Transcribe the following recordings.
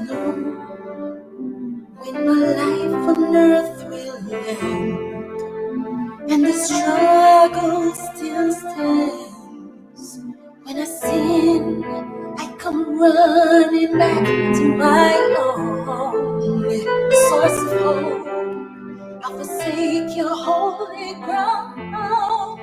know when my life on earth will end, and the struggle still stands. When I sin, I come running back to my only source of hope. I'll forsake your holy ground,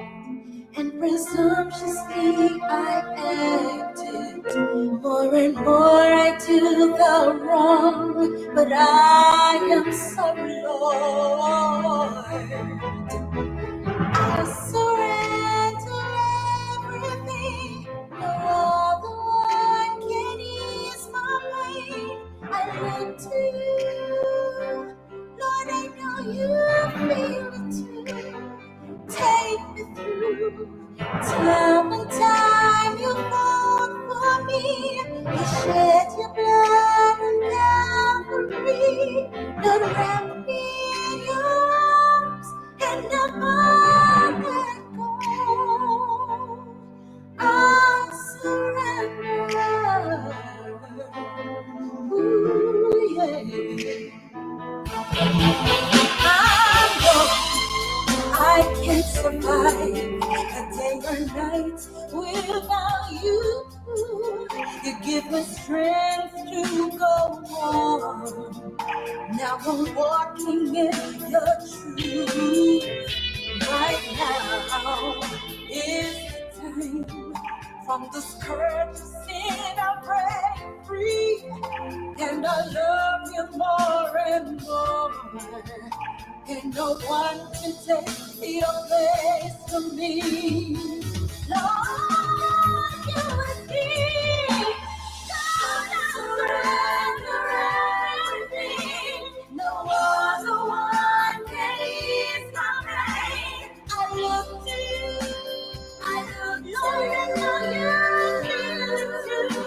and presumptuously I acted. More and more I do the wrong, but I am sorry, Lord. I surrender everything. No other one can ease my pain. I look to you, Lord. I know you feel it too. Take me through time and time. You fought for me. You shed your blood on Calvary. Lord, wrap me in your arms and never let go. I surrender. Ooh, yeah. I can't survive a day or night without you. You give me strength to go on. Now I'm walking in your truth. Right now is the time. From the scourge of sin I break free, and I love you more and more. And no one can take your place from me. Lord, you and me. Lord, I surrender everything. No other one can ease my pain. I look to you. I look to you.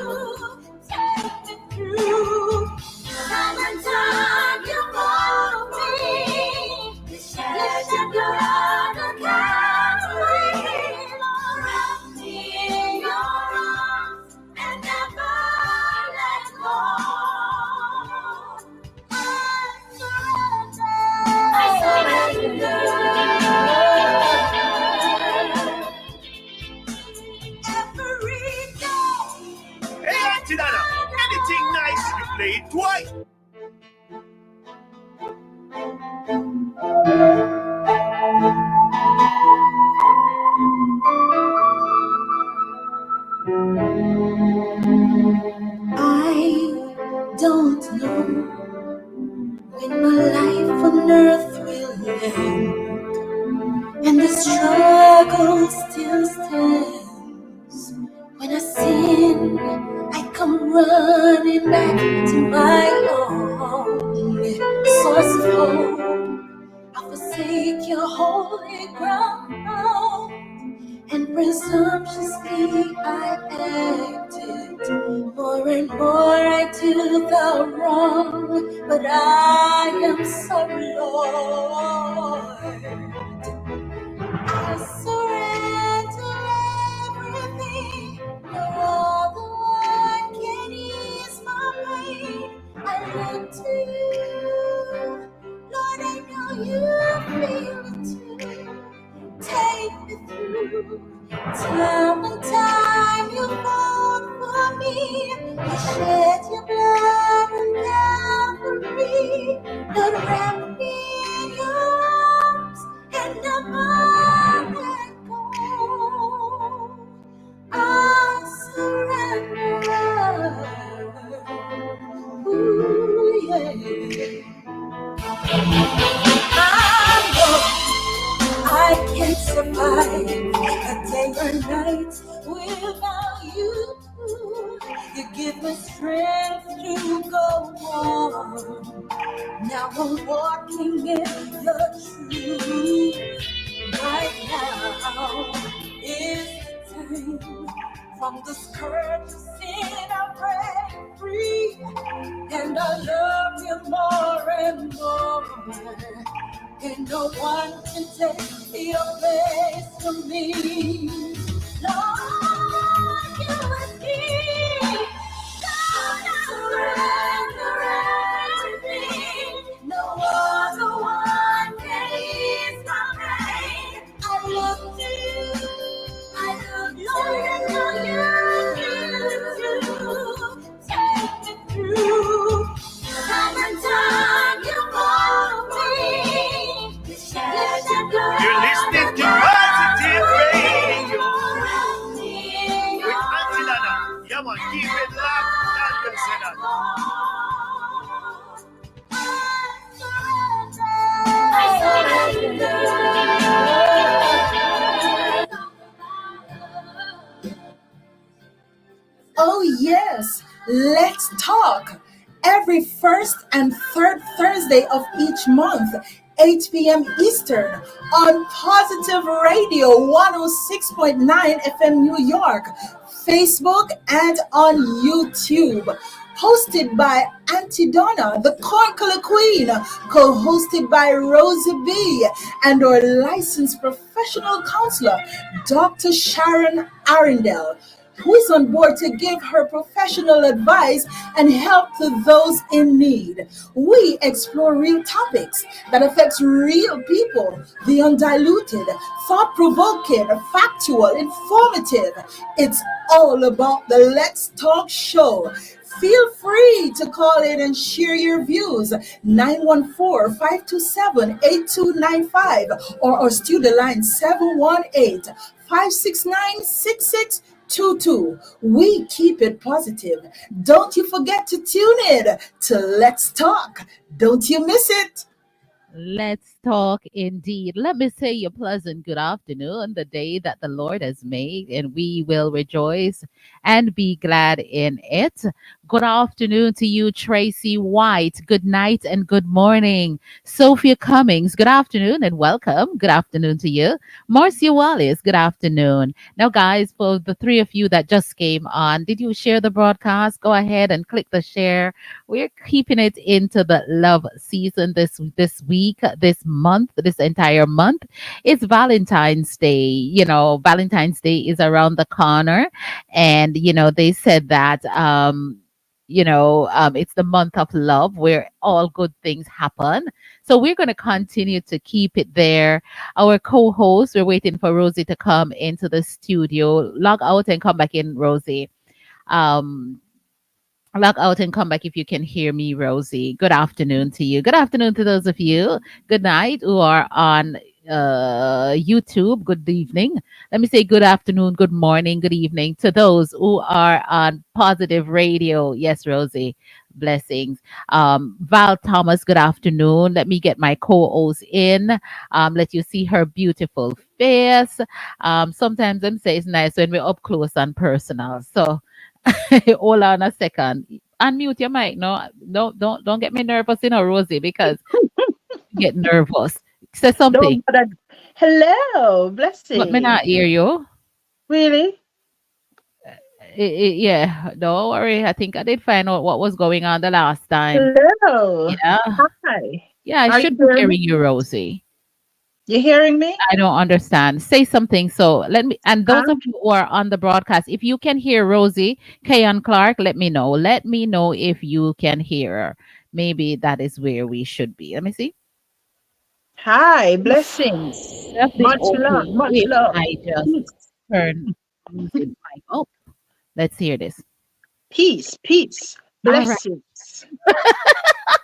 Take me through. Time and time you follow me. You shed your blood on Calvary. Lord, wrap me in your arms and never let go. I surrender. Every day. Hey, Auntie Dana, anything nice, you play it twice. I don't know when my life on earth will end, and the struggle still stands. When I sin, I come running back to my only source of hope. I'll forsake your holy ground, and presumptuously I acted. More and more I do the wrong, but I am sorry, Lord. I surrender everything. No other one can ease my pain. I look to you, Lord. I know you feel it too. Take me through time and time. You fought for me. You shed your blood on Calvary. Lord, wrap me in your arms and never let go. I surrender. Ooh, yeah. I can't survive a day or night without you. You give me strength to go on. Now I'm walking in your truth. Right now is the time. From the scourge of sin I break free, and I love you more and more. And no one can take your place from me. Lord, you and me. Lord, I surrender every first and third Thursday of each month, 8 p.m. Eastern, on Positive Radio 106.9 FM New York, Facebook, and on YouTube. Hosted by Auntie Donna, the Corncolor Queen, co-hosted by Rosie B, and our licensed professional counselor, Dr. Sharon Arundel, who is on board to give her professional advice and help to those in need. We explore real topics that affects real people, the undiluted, thought-provoking, factual, informative. It's all about the Let's Talk show. Feel free to call in and share your views. 914-527-8295 or our studio line 718-569-6622. We keep it positive. Don't you forget to tune in to Let's Talk. Don't you miss it. Let's talk indeed. Let me say a pleasant good afternoon, the day that the Lord has made, and we will rejoice and be glad in it. Good afternoon to you, Tracy White. Good night and good morning. Sophia Cummings, good afternoon and welcome. Good afternoon to you. Marcia Wallace, good afternoon. Now, guys, for the three of you that just came on, did you share the broadcast? Go ahead and click the share. We're keeping it into the love season this week, this month, this entire month. It's Valentine's Day. Valentine's Day is around the corner, and they said that it's the month of love where all good things happen. So we're going to continue to keep it there. Our co-host, we're waiting for Rosie to come into the studio. Log out and come back in, Rosie. Um, Log out and come back if you can hear me, Rosie. Good afternoon to you. Good afternoon to those of you. Good night who are on YouTube. Good evening. Let me say good afternoon, good morning, good evening to those who are on Positive Radio. Yes, Rosie. Blessings. Val Thomas, good afternoon. Let me get my co-host in. Let you see her beautiful face. Sometimes them say it's nice when we're up close and personal. So hold on a second. Unmute your mic. No, don't get me nervous, Rosie, because you get nervous. Say something. Don't bother. Hello, But me blessing. not hear you. Really? Yeah, don't worry. I think I did find out what was going on the last time. Hello. Yeah, Hi. yeah, I Are you should be hearing me? hearing you, Rosie. You hearing me? I don't understand. Say something. So let me, and Huh? those of you who are on the broadcast, if you can hear Rosie, Kayan Clark, let me know. Let me know if you can hear her. Maybe that is where we should be. Let me see. Hi, Oof, blessings. should have been Much love, okay much if love. I just Peace, turn Rosie mic up. Let's hear this. peace, peace. All right. Blessings.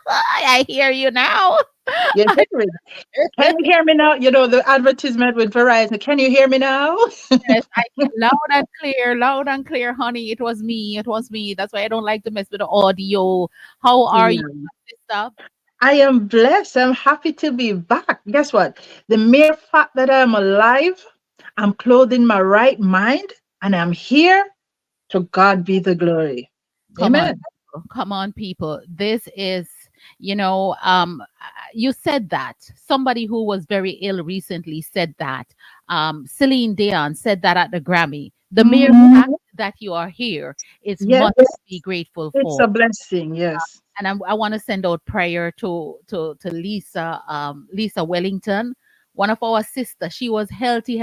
I hear you now. You hear me? Can you hear me now? You know the advertisement with Verizon. Can you hear me now? Yes, I can loud and clear, honey. It was me. It was me. That's why I don't like to mess with the audio. How are you, Yeah. sister? I am blessed. I'm happy to be back. Guess what? The mere fact that I'm alive, I'm clothed in my right mind, and I'm here. To God be the glory. Come on, Amen. people. Come on, people. This is, you said that. Somebody who was very ill recently said that. Celine Dion said that at the Grammy. The mere fact that you are here is Yes, much to be grateful it's for. a blessing. Yes. And I want to send out prayer to Lisa, Lisa Wellington, one of our sisters. She was healthy,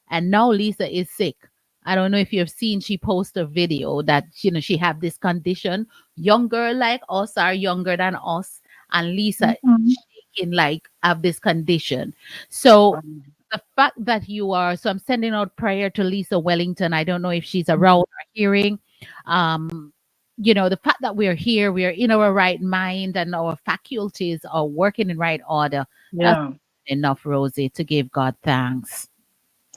and now Lisa is sick. I don't know if you've seen. She posted a video that she have this condition. Young girl like us are younger than us, and Lisa Mhm. shaking like have this condition. So Um, the fact that you are, so I'm sending out prayer to Lisa Wellington. I don't know if she's around or hearing. Um, the fact that we're here, we're in our right mind and our faculties are working in right order. That's Yeah. enough, Rosie, to give God thanks.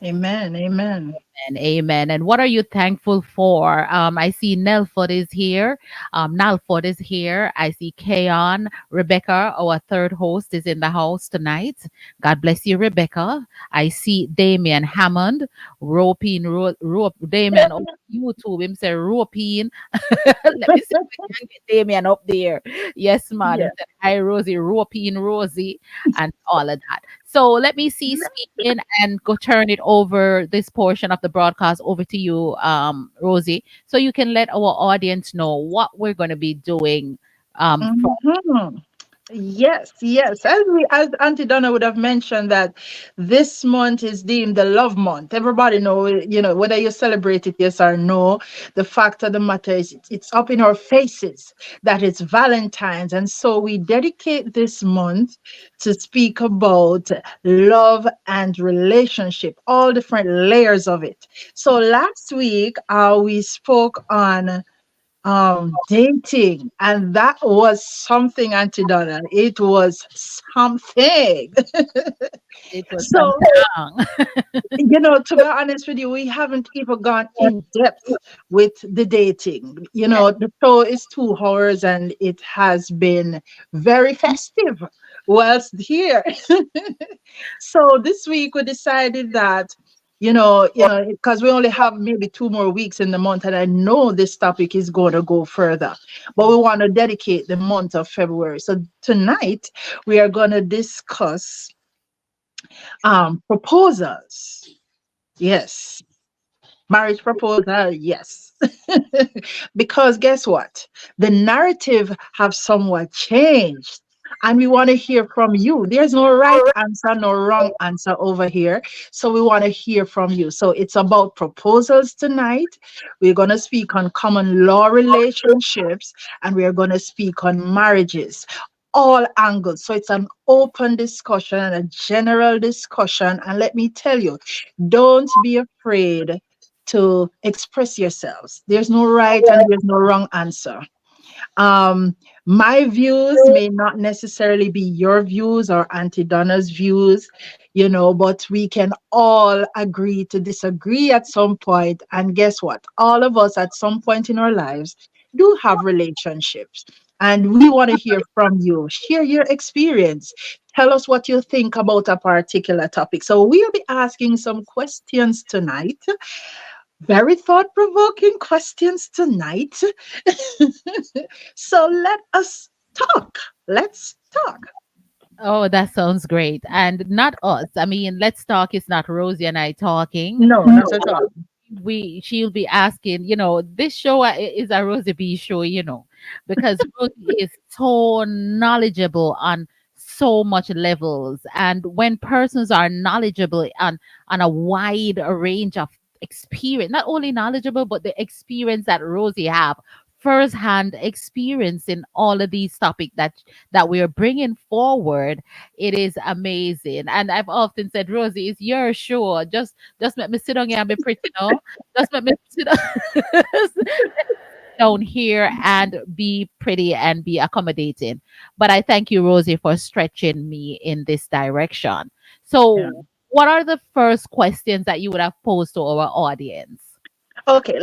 Amen. Amen. And amen. And what are you thankful for? I see Nelford is here. Nalford is here. I see Kayon. Rebecca, our third host, is in the house tonight. God bless you, Rebecca. I see Damien Hammond. Damien on YouTube. Him say Ropin. Let me see if we can get Damien up there. Yes, man. Him Yeah. said, hi, Rosie, Ropin, Rosie, and all of that. So let me see speaking and go turn it over this portion of the broadcast over to you, Rosie, so you can let our audience know what we're going to be doing. From Mhm. Yes, yes. As Auntie Donna would have mentioned that this month is deemed the love month. Everybody know, whether you celebrate it, yes or no. The fact of the matter is it's up in our faces that it's Valentine's. And so we dedicate this month to speak about love and relationship, all different layers of it. So last week, we spoke on dating, and that was something, Auntie Donna. It was something. it was some So, song. to be honest with you, we haven't even gone in depth with the dating. Yes, The show is 2 hours and it has been very festive whilst here. So this week we decided that, because we only have maybe 2 more weeks in the month, and I know this topic is going to go further, but we want to dedicate the month of February. So tonight we are going to discuss proposals. Yes. Marriage proposal, yes. Because guess what? The narrative have somewhat changed. And we want to hear from you. There's no right answer, no wrong answer over here. So we want to hear from you. So it's about proposals tonight. We're going to speak on common law relationships, and we are going to speak on marriages, all angles. So it's an open discussion and a general discussion. And let me tell you, don't be afraid to express yourselves. There's no right and there's no wrong answer. Um, my views may not necessarily be your views or Auntie Donna's views, but we can all agree to disagree at some point. And guess what? All of us at some point in our lives do have relationships. And we want to hear from you. Share your experience. Tell us what you think about a particular topic. So we'll be asking some questions tonight, very thought provoking questions tonight. So let us talk. Let's talk. oh, that sounds great. And not us. I mean, let's talk is not Rosie and I talking. No, not at all. She'll be asking, this show is a Rosie B show, because Rosie is so knowledgeable on so much levels. And when persons are knowledgeable on a wide range of experience, not only knowledgeable, but the experience that Rosie have, first-hand experience in all of these topics that we're bringing forward, it is amazing. And I've often said, Rosie, it's your show. Just let me sit down here and be pretty, Just let me sit down here and be pretty and be accommodating. But I thank you, Rosie, for stretching me in this direction. Yeah. So, what are the first questions that you would have posed to our audience? Okay,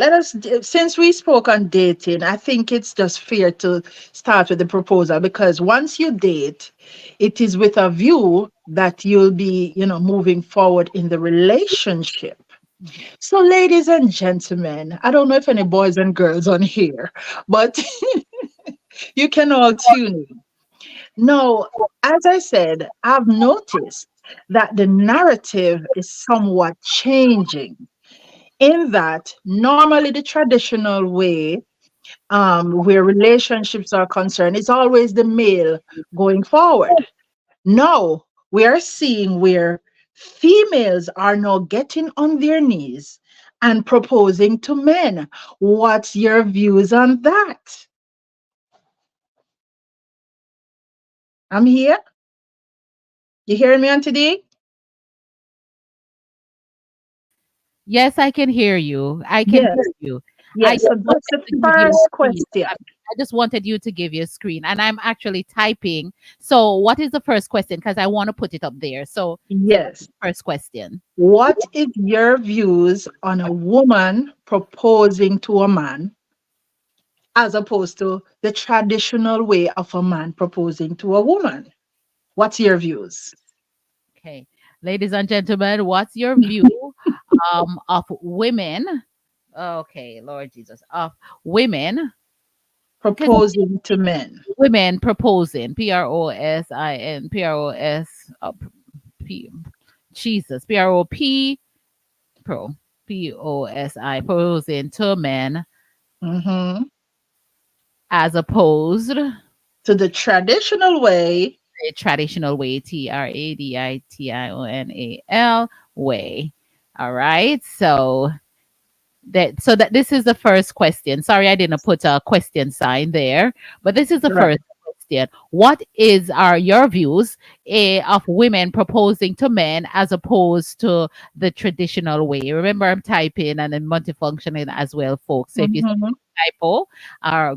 since we spoke on dating, I think it's just fair to start with the proposal, because once you date, it is with a view that you'll be, moving forward in the relationship. So, ladies and gentlemen, I don't know if any boys and girls on here, but you can all tune in. Now, as I said, I've noticed that the narrative is somewhat changing, in that normally the traditional way, where relationships are concerned, is always the male going forward. Now we are seeing where females are now getting on their knees and proposing to men. What's your views on that? I'm here. You hearing me on today? Yes, I can hear you. I can Yes. hear you. I Yes. just So that's wanted the to give you first a piece. question. I just wanted you to give your screen, and I'm actually typing. So, what is the first question? Because I want to put it up there. So what is Yes. the first question? What is your views on a woman proposing to a man as opposed to the traditional way of a man proposing to a woman? What's your views? Okay, ladies and gentlemen, what's your view of women? Okay, Lord Jesus, of women, because Proposing to men. women proposing, PROSIN, P, Jesus, POSI, proposing to men Mhm. as opposed the To the traditional way. traditional way, TRADITIONAL way. All right. So that this is the first question. Sorry, I didn't put a question sign there, but this is the Right. first question. What is are your views of women proposing to men as opposed to the traditional way? Remember, I'm typing and then multifunctioning as well, folks. So if you see Mhm. typo or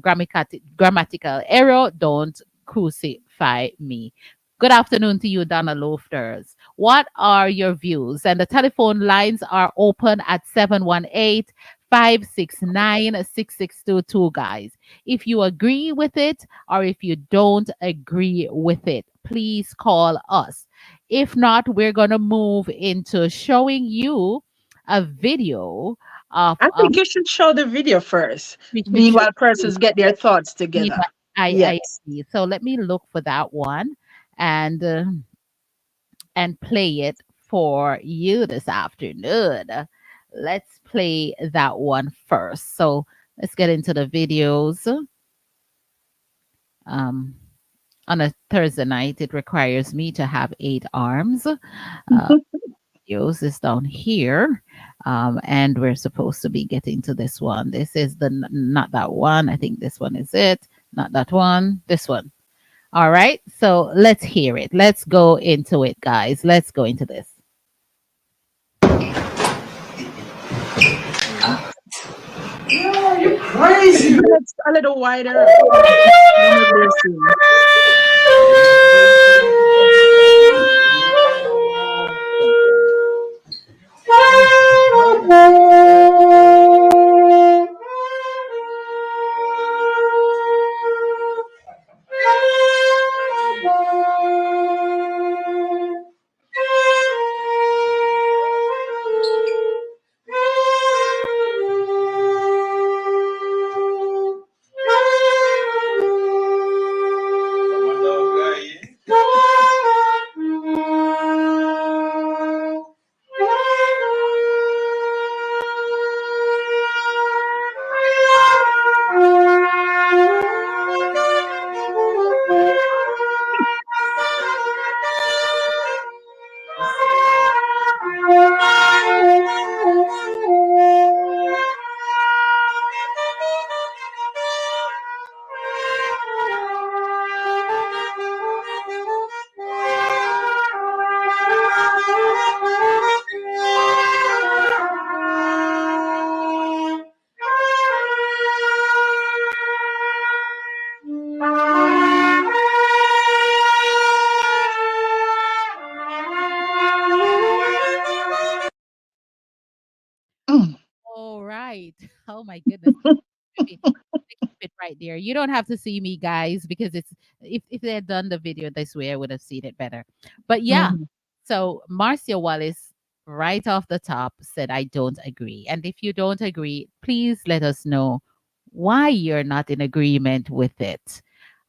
grammatical error, don't crucify me. Good afternoon to you, Donna Lofters. What are your views? And the telephone lines are open at 718-569-6622, guys. If you agree with it or if you don't agree with it, please call us. If not, we're going to move into showing you a video of I think you should show the video first. we should show Meanwhile, persons get their thoughts me, together. but I Yes. agree. So let me look for that one and uh, and play it for you this afternoon. Let's play that one first. So let's get into the videos. Um, on a Thursday night, it requires me to have 8 arms. Videos is down here, and we're supposed to be getting to this one. This is the not that one. I think this one is it. Not that one. This one. All right. So let's hear it. Let's go into it, guys. Let's go into this. Crazy. It's a little wider. One of their scene. Mm. All right. Oh my goodness. Maybe I keep it right there. You don't have to see me, guys, because it's if they had done the video this way, I would have seen it better. But yeah, Mhm. so Marcia Wallace, right off the top, said, I don't agree. And if you don't agree, please let us know why you're not in agreement with it.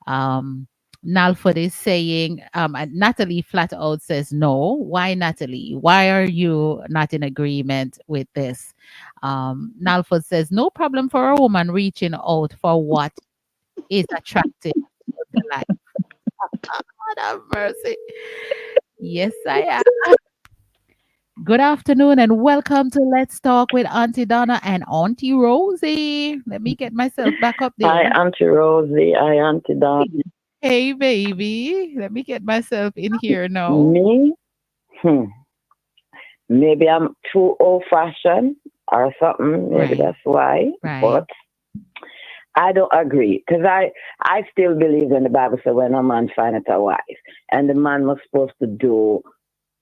Um, Nalford is saying, and Natalie flat out says no. Why, Natalie? Why are you not in agreement with this? Nalford says, no problem for a woman reaching out for what is attractive to the life. God have mercy. Yes, I am. Good afternoon and welcome to Let's Talk with Auntie Donna and Auntie Rosie. Let me get myself back up Hi, there. Auntie Rosie. Hi, Auntie Don. Hey, baby. Let me get myself in here now. Me? Hmm. Maybe I'm too old fashioned or something. Maybe Right, that's why. right. But I don't agree because I still believe in the Bible says when a man findeth a wife and the man was supposed to do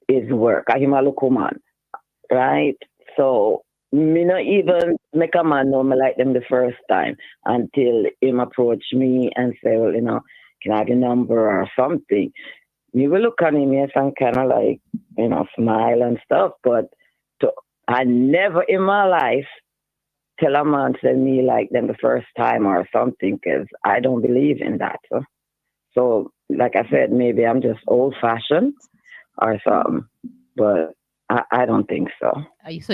his work. I him a look man, right? So me not even make a man know me like them the first time until him approach me and say, well, can I have your number or something? Me will look at him yes and kind of like smile and stuff, but to, I never in my life tell a man to me like them the first time or something because I don't believe in that. So, like I said, maybe I'm just old fashioned or something, but I don't think so. So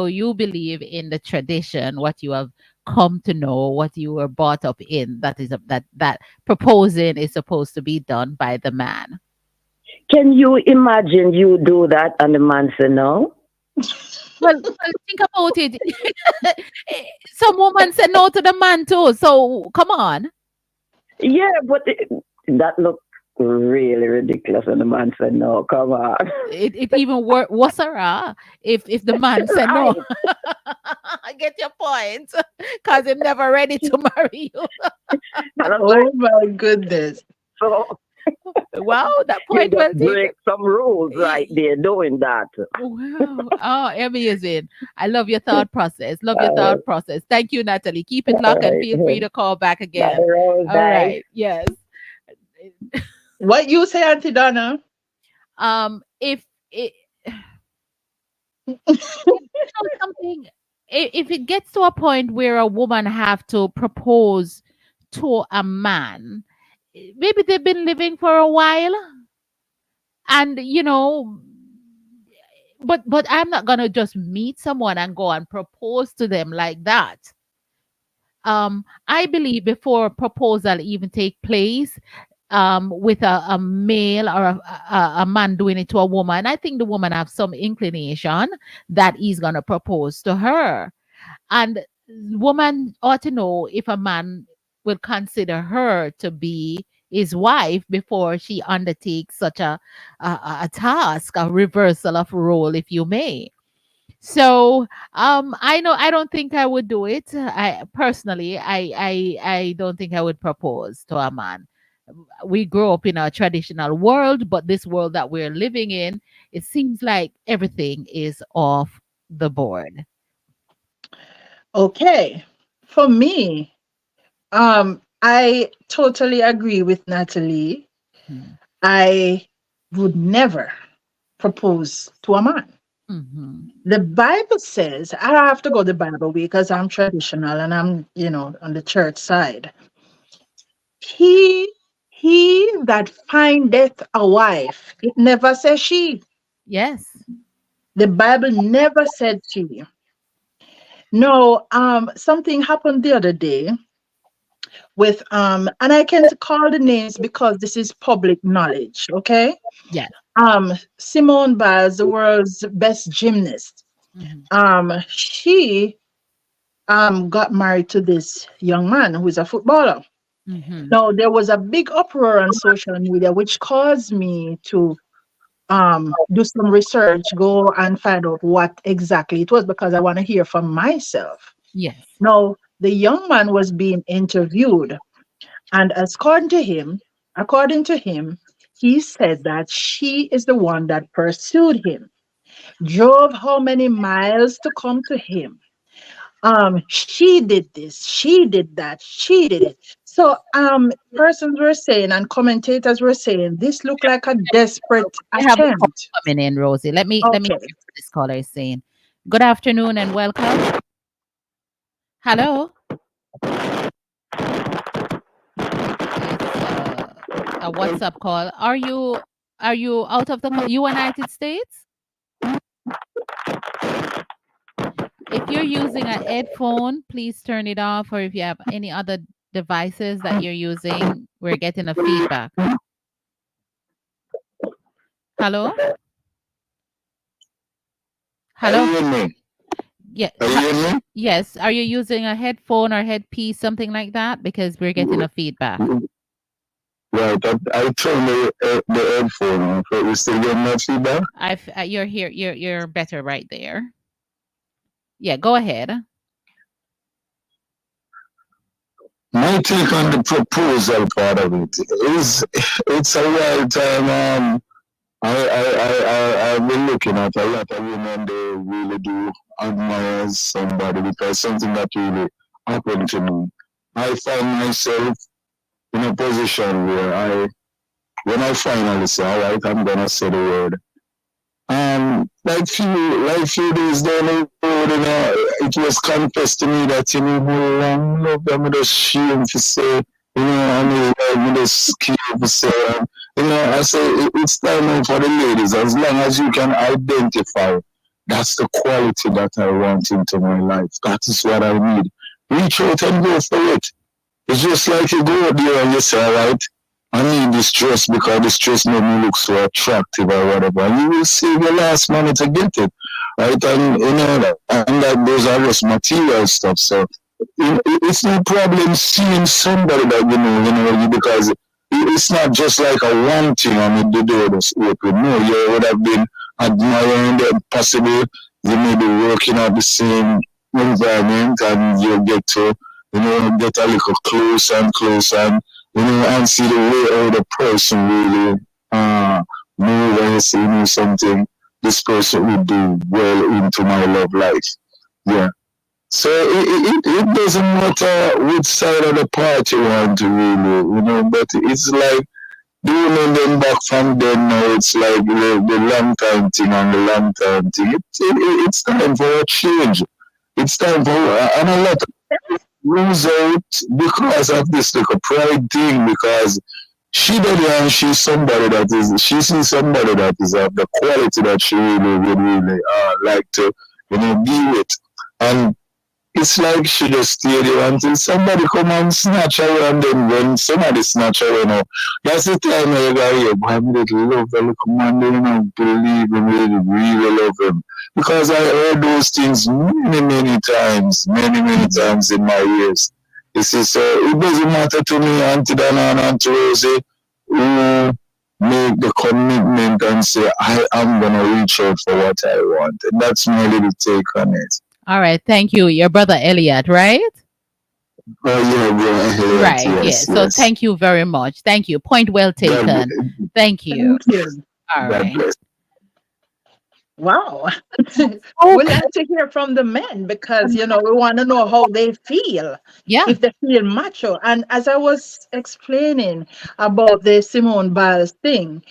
you believe in the tradition, what you have come to know, what you were brought up in. That is that proposing is supposed to be done by the man. Can you imagine you do that and the man say no? Well, think about it. Some woman said no to the man too. So come on. Yeah, but that look really ridiculous and the man said no. Come on. It even worse if the man said no. Right. I get your point. Because he's never ready to marry you. And I'm like, Oh my goodness. so Wow, that you point just well taken. break some rules right there doing that. Wow. Oh, amazing. I love your thought process. Love your Uh, thought process. Thank you, Natalie. Keep it all locked and right. feel free to call back Bye, again. Rose. All Bye. right. Yes. What you say, Auntie Donna? If it, something, if it gets to a point where a woman have to propose to a man, maybe they've been living for a while, and but I'm not gonna just meet someone and go and propose to them like that. I believe before proposal even take place, with a male or a man doing it to a woman, I think the woman have some inclination that he's gonna propose to her, and woman ought to know if a man will consider her to be his wife before she undertakes such a task, a reversal of role, if you may. So I know I don't think I would do it. I personally I don't think I would propose to a man. We grow up in a traditional world, but this world that we're living in, it seems like everything is off the board. Okay. For me, I totally agree with Natalie. Hmm. I would never propose to a man. Mhm. The Bible says, I have to go the Bible way because I'm traditional and I'm, on the church side. He he that findeth a wife, it never says she. Yes. The Bible never said she. No, something happened the other day with and I can call the names because this is public knowledge, okay? Yes. Simone Biles, the world's best gymnast. Mhm. She got married to this young man who is a footballer. Mhm. Now there was a big uproar on social media which caused me to do some research, go and find out what exactly it was because I want to hear from myself. Yes. Now the young man was being interviewed, and according to him, he said that she is the one that pursued him, drove how many miles to come to him. She did this, she did that, she did it. So persons were saying and commentators were saying this looked like a desperate We have a call attempt. coming in, Rosie. Let me Okay. hear what this caller is saying. Good afternoon and welcome. Hello. It's a WhatsApp call. Are you out of the United States? If you're using a headphone, please turn it off. Or if you have any other devices that you're using, we're getting a feedback. Hello? Hello? Yeah. Yes. Are you using a headphone or headpiece, something like that? Because we're getting a feedback. Right, I turned the headphone on, so you still getting that feedback? You're here. You're better right there. Yeah. Go ahead. My take on the proposal part of it is it's a wild time. I've been looking at a lot of women. They really do admire somebody because something that really happened to me. I find myself in a position where when I finally say, all right, I'm gonna say the word. Like few days down the road, it was confessed to me that how long love them with a shame to say, and love with a skill to say, I say it's time now for the ladies. As long as you can identify, that's the quality that I want into my life. That is what I need. Reach out and go for it. It's just like you go out there and you say, all right, I need this dress because this dress made me look so attractive or whatever. And you will save your last money to get it. Right? And that those are just material stuff. So it's no problem seeing somebody that because it's not just like a one thing and the door just open. No, you would have been admiring them possibly. You may be working at the same environment and you get to get a little closer and closer and see the way how the person really move and say, something, this person would do well into my love life. Yeah. So it doesn't matter which side of the party you want to really, but it's like doing them back from then now, it's like the long time thing and the long time thing. It's time for a change. It's time for, and a lot lose out because of this like a pride thing because she did and she sees somebody that is of the quality that she really would really like to be with and it's like she just stayed there until somebody come and snatch her and then when somebody snatch her that's the time where you go yeah boy I really love the little man believe him really love him because I heard those things many times, many times in my years. You see, so it doesn't matter to me, Auntie Dana and Auntie Rosie, who make the commitment and say, I am going to reach out for what I want. And that's my little take on it. All right. Thank you. Your brother Elliot, right? Oh, yeah, bro. Right. Yes, Yes. So yes. thank you very much. Thank you. Point well God, taken. Thank you. Thank you. All God right. bless. Wow. We Okay. like to hear from the men because, we want to know how they feel, Yeah. if they feel macho. And as I was explaining about the Simone Biles thing,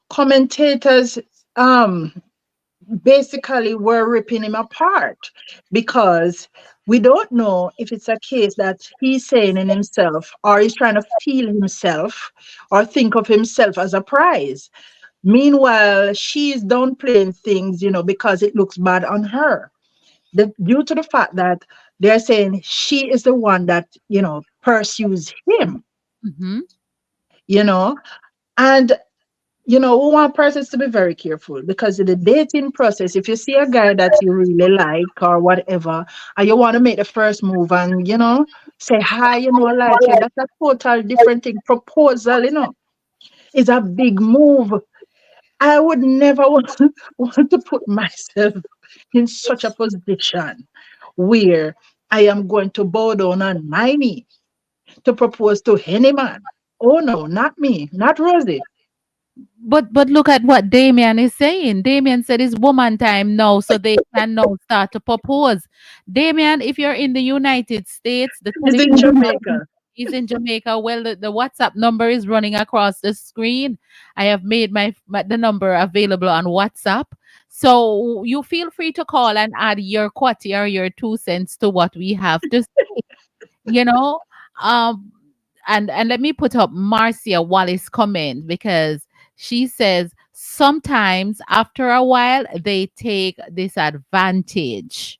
commentators um, basically were ripping him apart because we don't know if it's a case that he's saying in himself or he's trying to feel himself or think of himself as a prize. Meanwhile, she's downplaying things, because it looks bad on her. Due to the fact that they're saying she is the one that, pursues him, Hmm. you know, and we want persons to be very careful because in the dating process, if you see a guy that you really like or whatever, and you want to make the first move and, say, hi, I like you, that's a total different thing. Proposal, is a big move. I would never want to put myself in such a position where I am going to bow down on my knee to propose to any man. Oh no, not me, not Rosie. But look at what Damien is saying. Damien said it's woman time now, so they can now start to propose. Damien, if you're in the United States, the He's in telephone line Jamaica. is in Jamaica. Well, the WhatsApp number is running across the screen. I have made the number available on WhatsApp. So you feel free to call and add your quarter or your 2 cents to what we have to you know um and let me put up Marcia Wallace comment because she says sometimes after a while they take disadvantage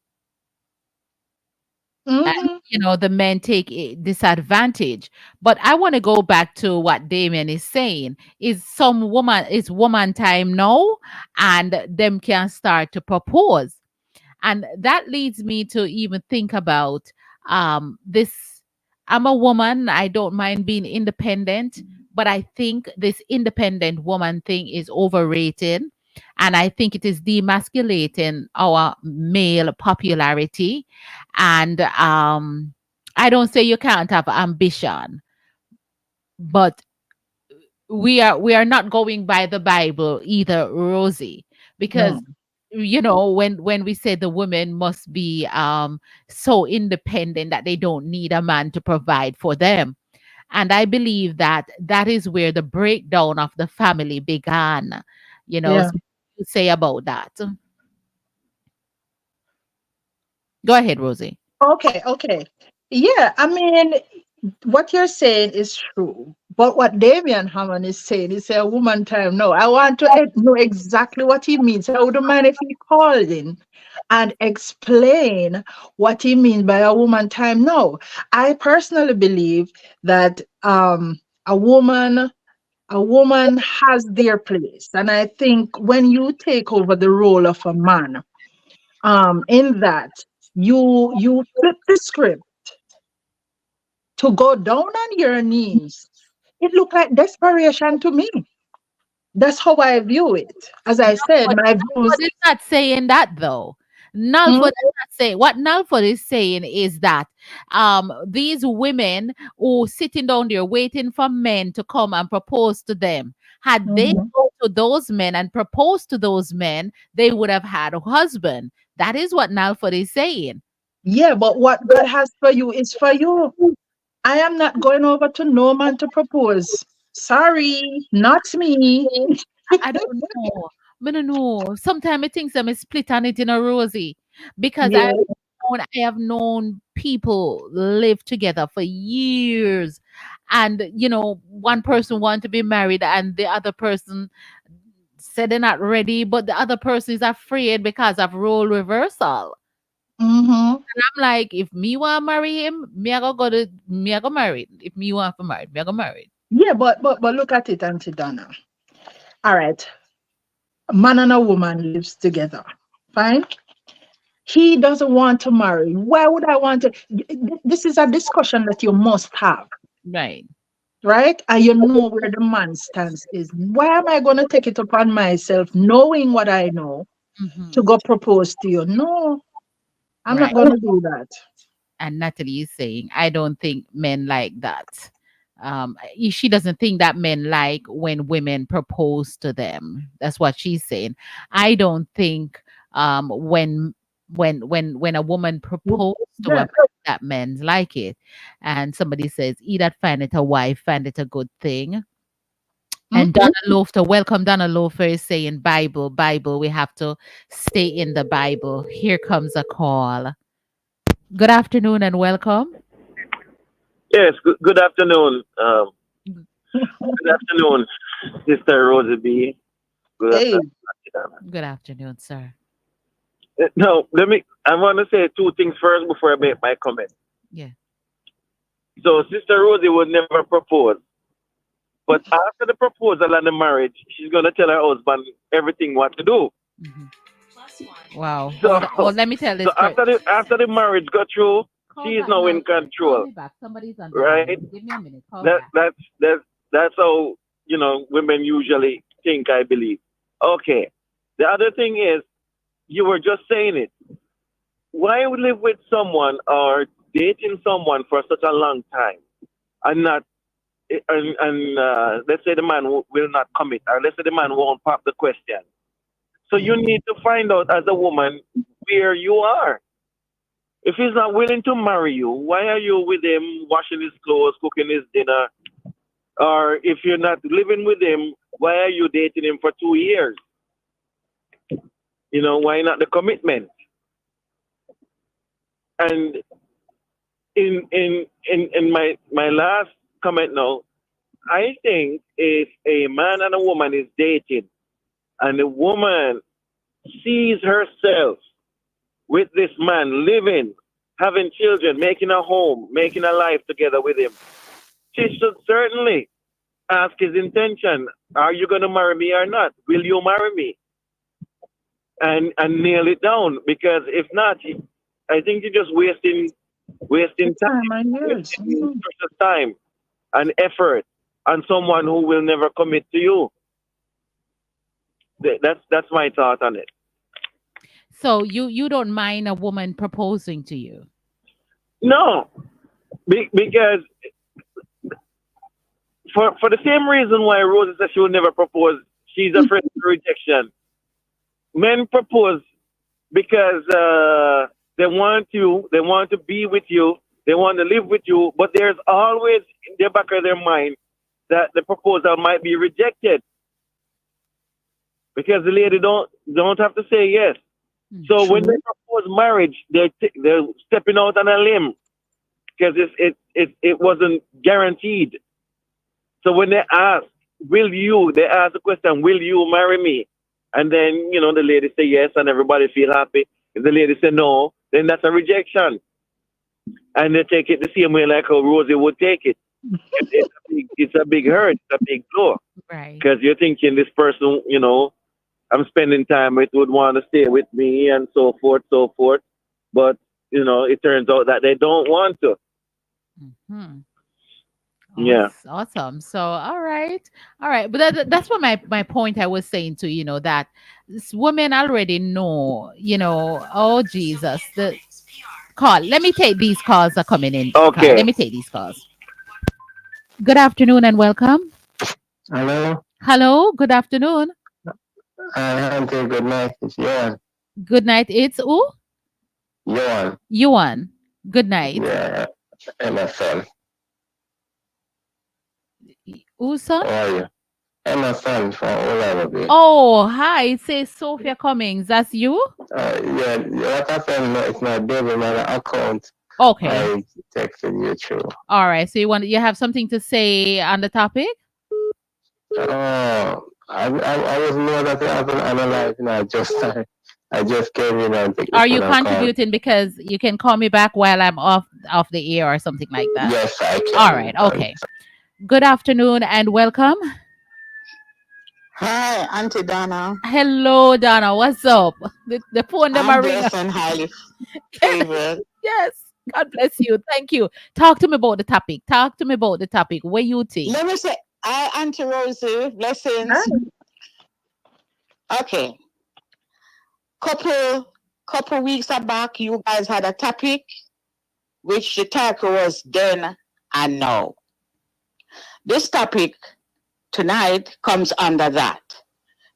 and Hmm. the men take disadvantage. But I want to go back to what Damien is saying is woman time now and them can start to propose. And that leads me to even think about this. I'm a woman, I don't mind being independent, but I think this independent woman thing is overrated. And I think it is demasculating our male popularity. And I don't say you can't have ambition, but we are not going by the Bible either, Rosie, because No. when we say the women must be so independent that they don't need a man to provide for them. And I believe that that is where the breakdown of the family began. Yeah. So you say about that. Go ahead, Rosie. Okay, okay. Yeah, I mean, what you're saying is true. But what Damian Hammond is saying is a woman time. No, I want to know exactly what he means. I wouldn't mind if he called in and explain what he means by a woman time. No, I personally believe that a woman a woman has their place. And I think when you take over the role of a man, in that you flip the script to go down on your knees. It looked like desperation to me. That's how I view it. As I said, But my Nalford views. is not saying that though. Nalford Mhm, is not saying what Nalford is saying is that these women who sitting down there waiting for men to come and propose to them, had they mhm. go to those men and proposed to those men, they would have had a husband. That is what Nalford is saying. Yeah, but what God has for you is for you. I am not going over to no man to propose. Sorry, not me. I don't know. I don't know. Sometimes I think some is split on it in a rosy because Yeah. I have known people live together for years, and one person want to be married and the other person said they're not ready, but the other person is afraid because of role reversal. Hmm. I'm like, if me want to marry him, me I go marry. If me want to marry, me I go marry. Yeah, but look at it, Auntie Donna. All right, a man and a woman lives together. Fine. He doesn't want to marry. Why would I want to? This is a discussion that you must have, Right. right? And you know where the man stance is. Why am I going to take it upon myself, knowing what I know, to Hmm. go propose to you? No, I'm not Right. going to do that. And Natalie is saying, I don't think men like that. She doesn't think that men like when women propose to them. That's what she's saying. I don't think when a woman proposes to a Yeah. man, that men like it. And somebody says, he that find it a wife, find it a good thing. And Mhm. Donna Loafer, welcome. Donna Loafer is saying, Bible, Bible, we have to stay in the Bible. Here comes a call. Good afternoon and welcome. Yes, good afternoon. Good afternoon, Sister Rosie B. Good Hey. afternoon. Good afternoon, sir. No, I want to say two things first before I make my comment. Yeah. So, Sister Rosie would never propose. But after the proposal and the marriage, she's going to tell her husband everything what to do. Mhm. Wow. So, Hold. Let me tell so this person. after the marriage got through, Call she is back, now in Nelford. Call control, me back. Somebody's on the right? line. Give me a minute. Call That back. that's that's that's how women usually think. I believe. Okay. The other thing is, you were just saying it. Why would live with someone or dating someone for such a long time and not and let's say the man will not commit, or let's say the man won't pop the question. So you Mhm. need to find out as a woman where you are. If he's not willing to marry you, why are you with him, washing his clothes, cooking his dinner? Or if you're not living with him, why are you dating him for 2 years? Why not the commitment? And in my last comment now, I think if a man and a woman is dating and the woman sees herself with this man living, having children, making a home, making a life together with him, she should certainly ask his intention. Are you going to marry me or not? Will you marry me? And nail it down, because if not, I think you're just wasting It's time time, and years. wasting precious time and effort on someone who will never commit to you. That's my thought on it. So you don't mind a woman proposing to you? No, Because for the same reason why Rosie said she will never propose, she's afraid of rejection. Men propose because they want to be with you, they want to live with you, but there's always in the back of their mind that the proposal might be rejected because the lady don't have to say yes. So when they propose marriage, they're stepping out on a limb because it wasn't guaranteed. So when they ask, they ask the question, will you marry me? And then, the lady say yes and everybody feel happy. If the lady say no, then that's a rejection. And they take it the same way like how Rosie would take it. It's a big hurt, it's a big blow. Right. Because you're thinking this person, I'm spending time with would want to stay with me and so forth, so forth. But, it turns out that they don't want to. Mm-hmm. Yeah. Awesome. So, all right. But that's what my point I was saying to, that women already know, oh, Jesus, the call. Let me take these calls are coming in. Okay. Let me take these calls. Good afternoon and welcome. Hello. Hello. Good afternoon. Auntie, good night. It's Yuan. Good night. It's who? Yuan. Yuan. Good night. Yeah. MFM. Who's son? How are you? MFM from Olabi. Oh, hi. It says Sophia Cummings. That's you? Yeah, what happened? It's my baby mother account. Okay. I texted you through. All right. So you have something to say on the topic? Oh, I was more that I haven't analyzed. I just came in and take Are this you phone call. contributing because you can call me back while I'm off the air or something like that? Yes, I can. All right. Okay. Good afternoon and welcome. Hi, Auntie Donna. Hello, Donna. What's up? The phone I'm number ring. blessed and highly favored. Yes. God bless you. Thank you. Talk to me about the topic. What you think? Let me say, hi, Auntie Rosie. Blessings. Okay. Couple weeks back, you guys had a topic, which the title was Then and Now. This topic tonight comes under that.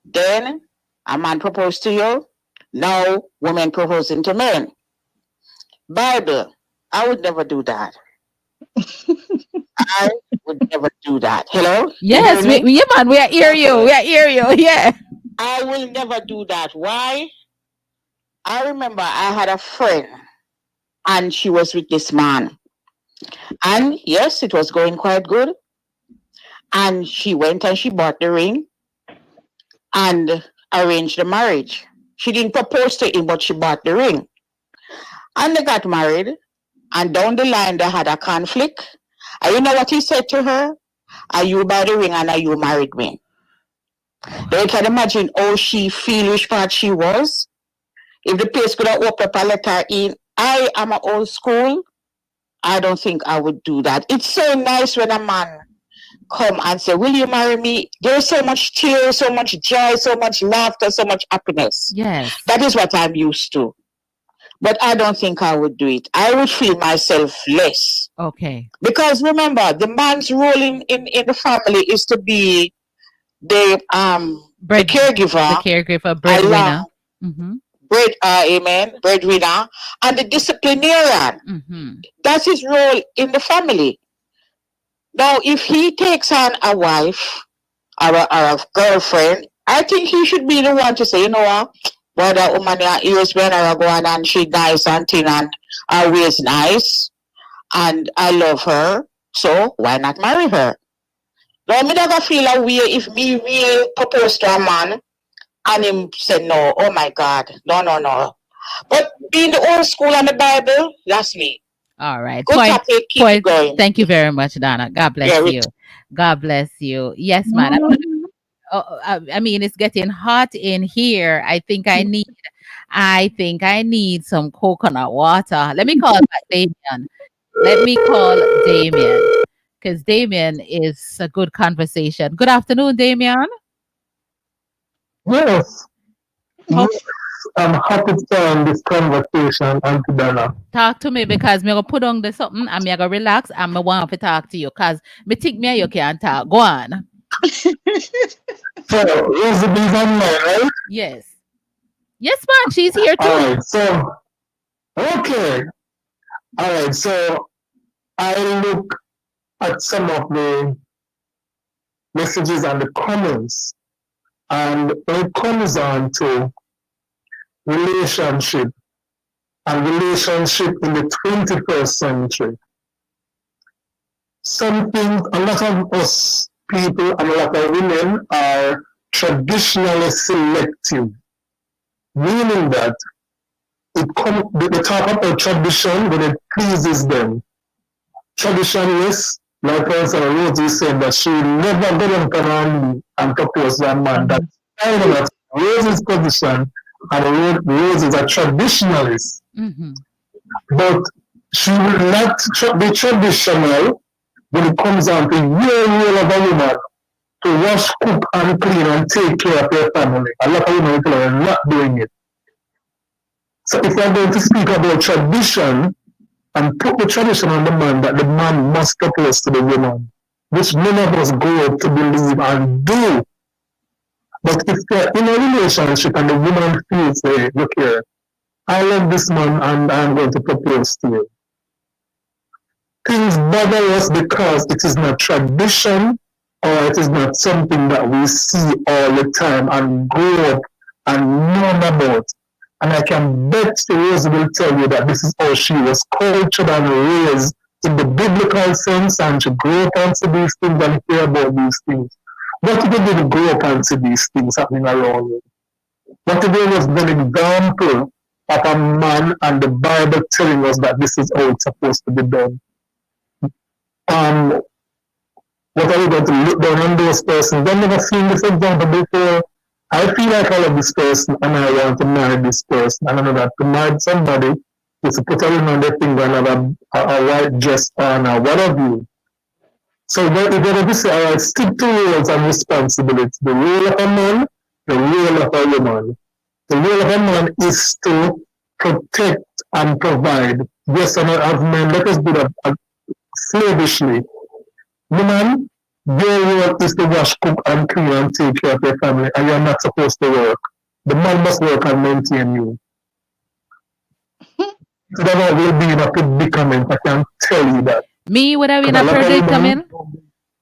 Then a man proposed to you. Now women proposing to men. Bible, I would never do that. I would never do that. Hello? Yes, man. We are hear you. Yeah. I will never do that. Why? I remember I had a friend and she was with this man. And yes, it was going quite good. And she went and she bought the ring and arranged the marriage. She didn't propose to him, but she bought the ring. And they got married. And down the line, they had a conflict. And you know what he said to her? Are you buy the ring and are you married me? They can imagine how she feel, which part she was. If the place could have opened up a letter in, I am an old school. I don't think I would do that. It's so nice when a man come and say, will you marry me? There's so much tears, so much joy, so much laughter, so much happiness. Yes. That is what I'm used to. But I don't think I would do it. I would feel myself less. Okay. Because remember, the man's role in the family is to be the caregiver. The caregiver, breadwinner. Mm-hmm. Breadwinner, and the disciplinarian. Mm-hmm. That's his role in the family. Now, if he takes on a wife or a girlfriend, I think he should be the one to say, you know what, well, that woman is when I go on and she nice and thin and always nice, and I love her, so why not marry her? Now, me never feel a way if me will propose to a man and him said no, oh my God, no. But being the old school and the Bible, that's me. All right. Good topic. Keep it going. Thank you very much, Donna. God bless you. God bless you. Yes, man. I mean, it's getting hot in here. I think I need some coconut water. Let me call back Damien. Because Damien is a good conversation. Good afternoon, Damien. Yes. How, I'm happy to join this conversation, Auntie Donna. Talk to me because me gonna put on the something and me gonna relax and me want to talk to you because me think me and you can't talk. Go on. So, Rosie B's online, right? Yes. Yes, man. She's here too. Alright, so, okay. Alright, so I look at some of the messages and the comments, and when it comes on to relationship and relationship in the 21st century, something a lot of us people and a lot of women are traditionally selective, meaning that they talk about tradition when it pleases them. Traditionalists, like also Rosie said that she will never go down on me and propose to a man. That's kind of that Rosie's position, and Rose is a traditionalist. Mm-hmm. But she will not be traditional when it comes down to your role of a woman to wash, cook, and clean and take care of your family. A lot of women are not doing it. So if we're going to speak about tradition and put the tradition on the man that the man must propose to the woman, which none of us go up to believe and do. But if you're in a relationship and the woman feels, hey, look here, I love this man and I'm going to propose to you. Things bother us because it is not tradition or it is not something that we see all the time and grow up and know about. And I can bet Rose will tell you that this is how she was cultured and raised in the biblical sense, and she grew up and see these things and hear about these things. What if you didn't grow up and see these things happening around you? What if there was an example of a man and the Bible telling us that this is how it's supposed to be done? Um, what are we going to look down on those persons? I've never seen this example before. I feel like I love this person and I want to marry this person. And I know that to marry somebody is to put a ring on their finger and have a white dress on or what have you. So you're going to say, all right, stick to roles and responsibility. The role of a man, the role of a woman. The role of a man is to protect and provide. Yes, and as men, let us do that slavishly. Woman, your role is to wash, cook, and clean and take care of your family, and you're not supposed to work. The man must work and maintain you. So that will be in a predicament, I can tell you that. Me would have been Because a a lot of women predicament.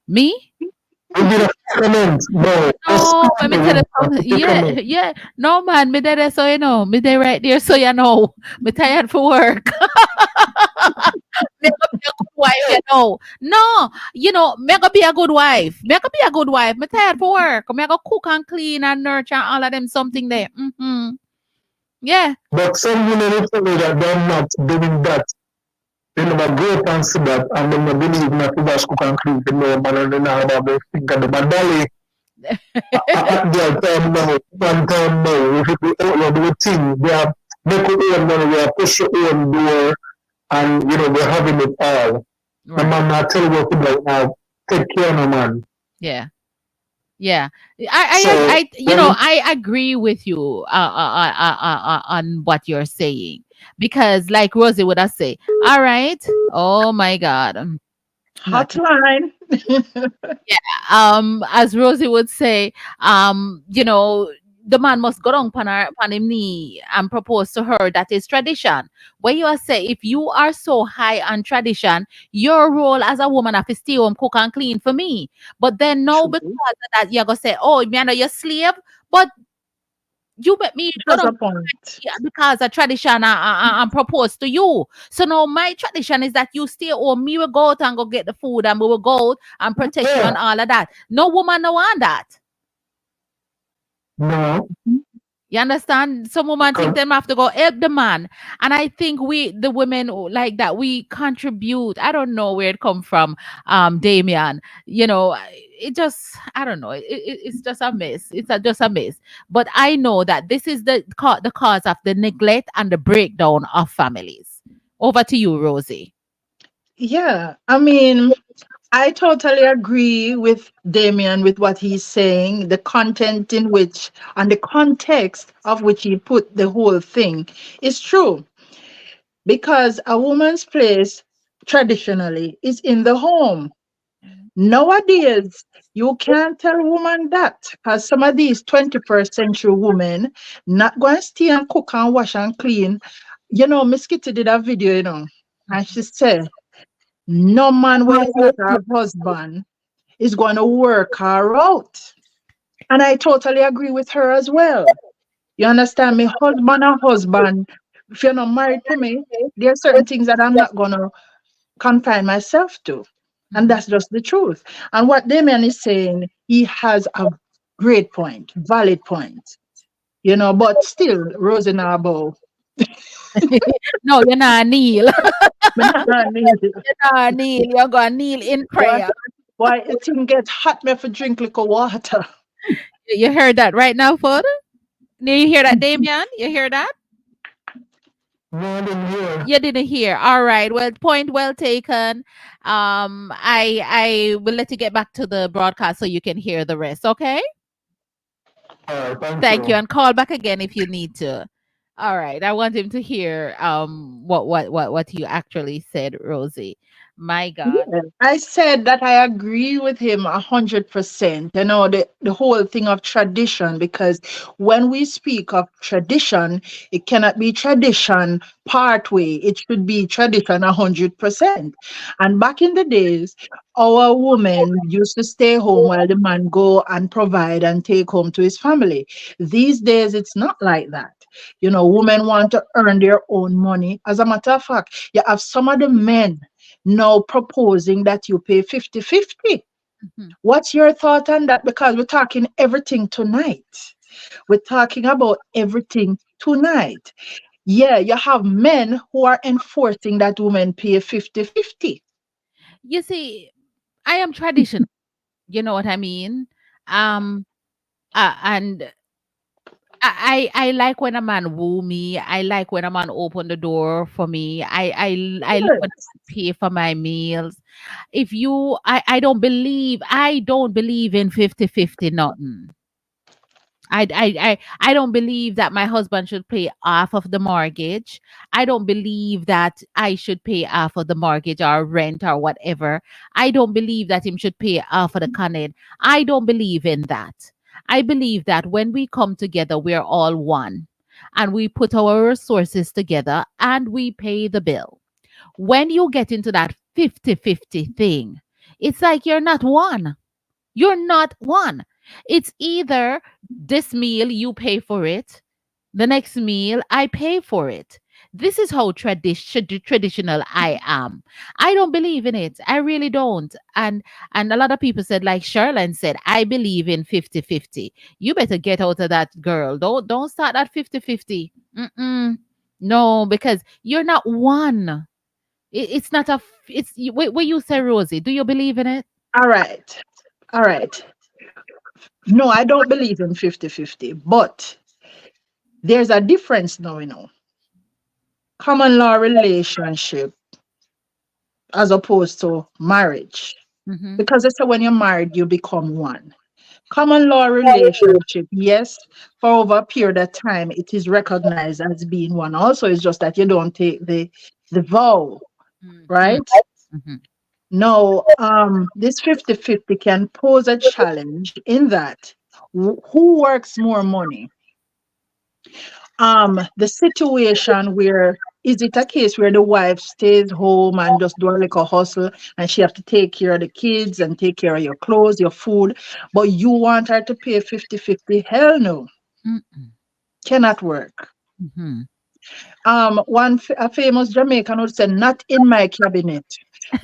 Me? will be in a predicament. No, just No, let me tell you a something. Yeah, predicament. yeah. No, man, me there so you know. Me there right there so you know. Me tired for work. Me gonna be a good wife, you know. No, me gonna be a good wife. Me gonna be a good wife. Me tired for work. Me gonna cook and clean and nurture and all of them something there. Mm-hmm. Yeah. But some women will tell me that they're not doing that. They never grow up and see that, and they never believe not to wash, cook, and clean. They know, man, and they know about the thing. And the badali, at their time now, one time now, if you outlaw the thing, they have make your own money, they have push your own door, and, they're having it all. The Right. man not tell you what to do now, take care of the man. Yeah. Yeah, So, when I agree with you on what you're saying because, like Rosie would have say, all right, oh my God, not Hotline. yeah, as Rosie would say, the man must go down upon him knee and propose to her. That is tradition. Where you are say, if you are so high on tradition, your role as a woman have to stay home, cook and clean for me. But then now because True. of that, you're gonna say, oh, me know you're slave, but you make me go That's down a point. because of tradition and propose to you. So now my tradition is that you stay home, me will go out and go get the food and we will go out and protect you yeah, and all of that. No woman no want that. no, You understand? Some women think because, them have to go help the man. And I think the women like that, we contribute. I don't know where it come from, Damien. It just, I don't know. It's just a mess. Just a mess. But I know that this is the cause of the neglect and the breakdown of families. Over to you, Rosie. Yeah. I mean, I totally agree with Damien with what he's saying, the content in which and the context of which he put the whole thing is true because a woman's place traditionally is in the home. Nowadays, you can't tell a woman that because some of these 21st century women not going to stay and cook and wash and clean. You know, Miss Kitty did a video, and she said, no man where is not her husband is going to work her out. And I totally agree with her as well. You understand me? Husband and husband, if you're not married to me, there are certain things that I'm not going to confine myself to. And Mhm. that's just the truth. And what Damien is saying, he has a great point, valid point. But still, Rosie Nabo, No, you're not kneel. boy, You're not kneel. You're going to kneel in prayer. boy, it thing get hot me for drink liquor water. You heard that right now, Ford? You hear that, Damien? You hear that? No, I didn't hear. You didn't hear. All right. Well, point well taken. I will let you get back to the broadcast so you can hear the rest. Okay. All right, thank Thank you, you. and call back again if you need to. All right. I want him to hear what you actually said, Rosie. My God. Yeah. I said that I agree with him 100%. The whole thing of tradition, because when we speak of tradition, it cannot be tradition part way. It should be tradition 100%. And back in the days, our women used to stay home while the man go and provide and take home to his family. These days, it's not like that. Women want to earn their own money. As a matter of fact, you have some of the men now proposing that you pay 50-50. Mhm. What's your thought on that? Because we're talking everything tonight. We're talking about everything tonight. Yeah, you have men who are enforcing that women pay 50-50. You see, I am traditional. You know what I mean? Um, and I like when a man woo me. I like when a man open the door for me. I love when a man pay for my meals. If you I don't believe in 50-50 nothing. I don't believe that my husband should pay half of the mortgage. I don't believe that I should pay half of the mortgage or rent or whatever. I don't believe that him should pay half of the connect. I don't believe in that. I believe that when we come together, we're all one and we put our resources together and we pay the bill. When you get into that 50-50 thing, it's like you're not one. You're not one. It's either this meal you pay for it, the next meal I pay for it. This is how traditional I am. I don't believe in it. I really don't. And a lot of people said, like Sherlyn said, I believe in 50-50. You better get out of that, girl. Don't start at 50-50. Mm-mm. No, because you're not one. It's not a what you say, Rosie. Do you believe in it? All right. All right. No, I don't believe in 50-50, but there's a difference now. Common law relationship as opposed to marriage. Mm-hmm. Because they say when you're married, you become one. Common law relationship, yes, for over a period of time, it is recognized as being one. Also, it's just that you don't take the vow, Mm-hmm. right? Mm-hmm. No, this 50-50 can pose a challenge in that who works more money? The situation where is it a case where the wife stays home and just do a little hustle and she have to take care of the kids and take care of your clothes, your food, but you want her to pay 50-50? Hell no, Mm-mm. cannot work. Mhm. A famous Jamaican would say, "Not in my cabinet,"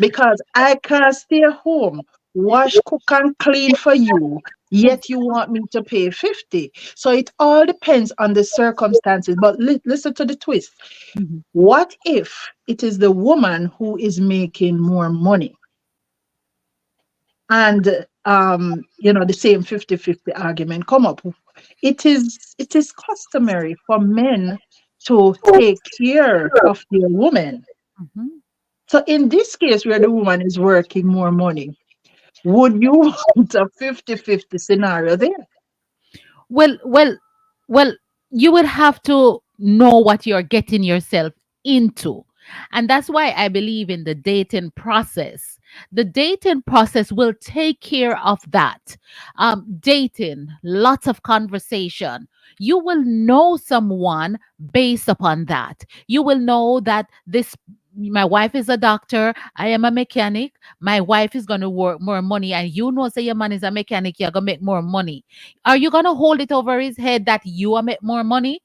because I can't stay home, wash, cook, and clean for you. Yet you want me to pay 50. So it all depends on the circumstances. But listen to the twist. Mhm. What if it is the woman who is making more money? And the same 50-50 argument come up. It is customary for men to take care of their woman. Mhm. So in this case where the woman is working more money, would you want a 50-50 scenario there? Well, well, well, you would have to know what you're getting yourself into. And that's why I believe in the dating process. The dating process will take care of that. Dating, lots of conversation. You will know someone based upon that. You will know that my wife is a doctor, I am a mechanic, my wife is going to work more money, and you know, say your man is a mechanic, you're going to make more money. Are you gonna hold it over his head that you are make more money?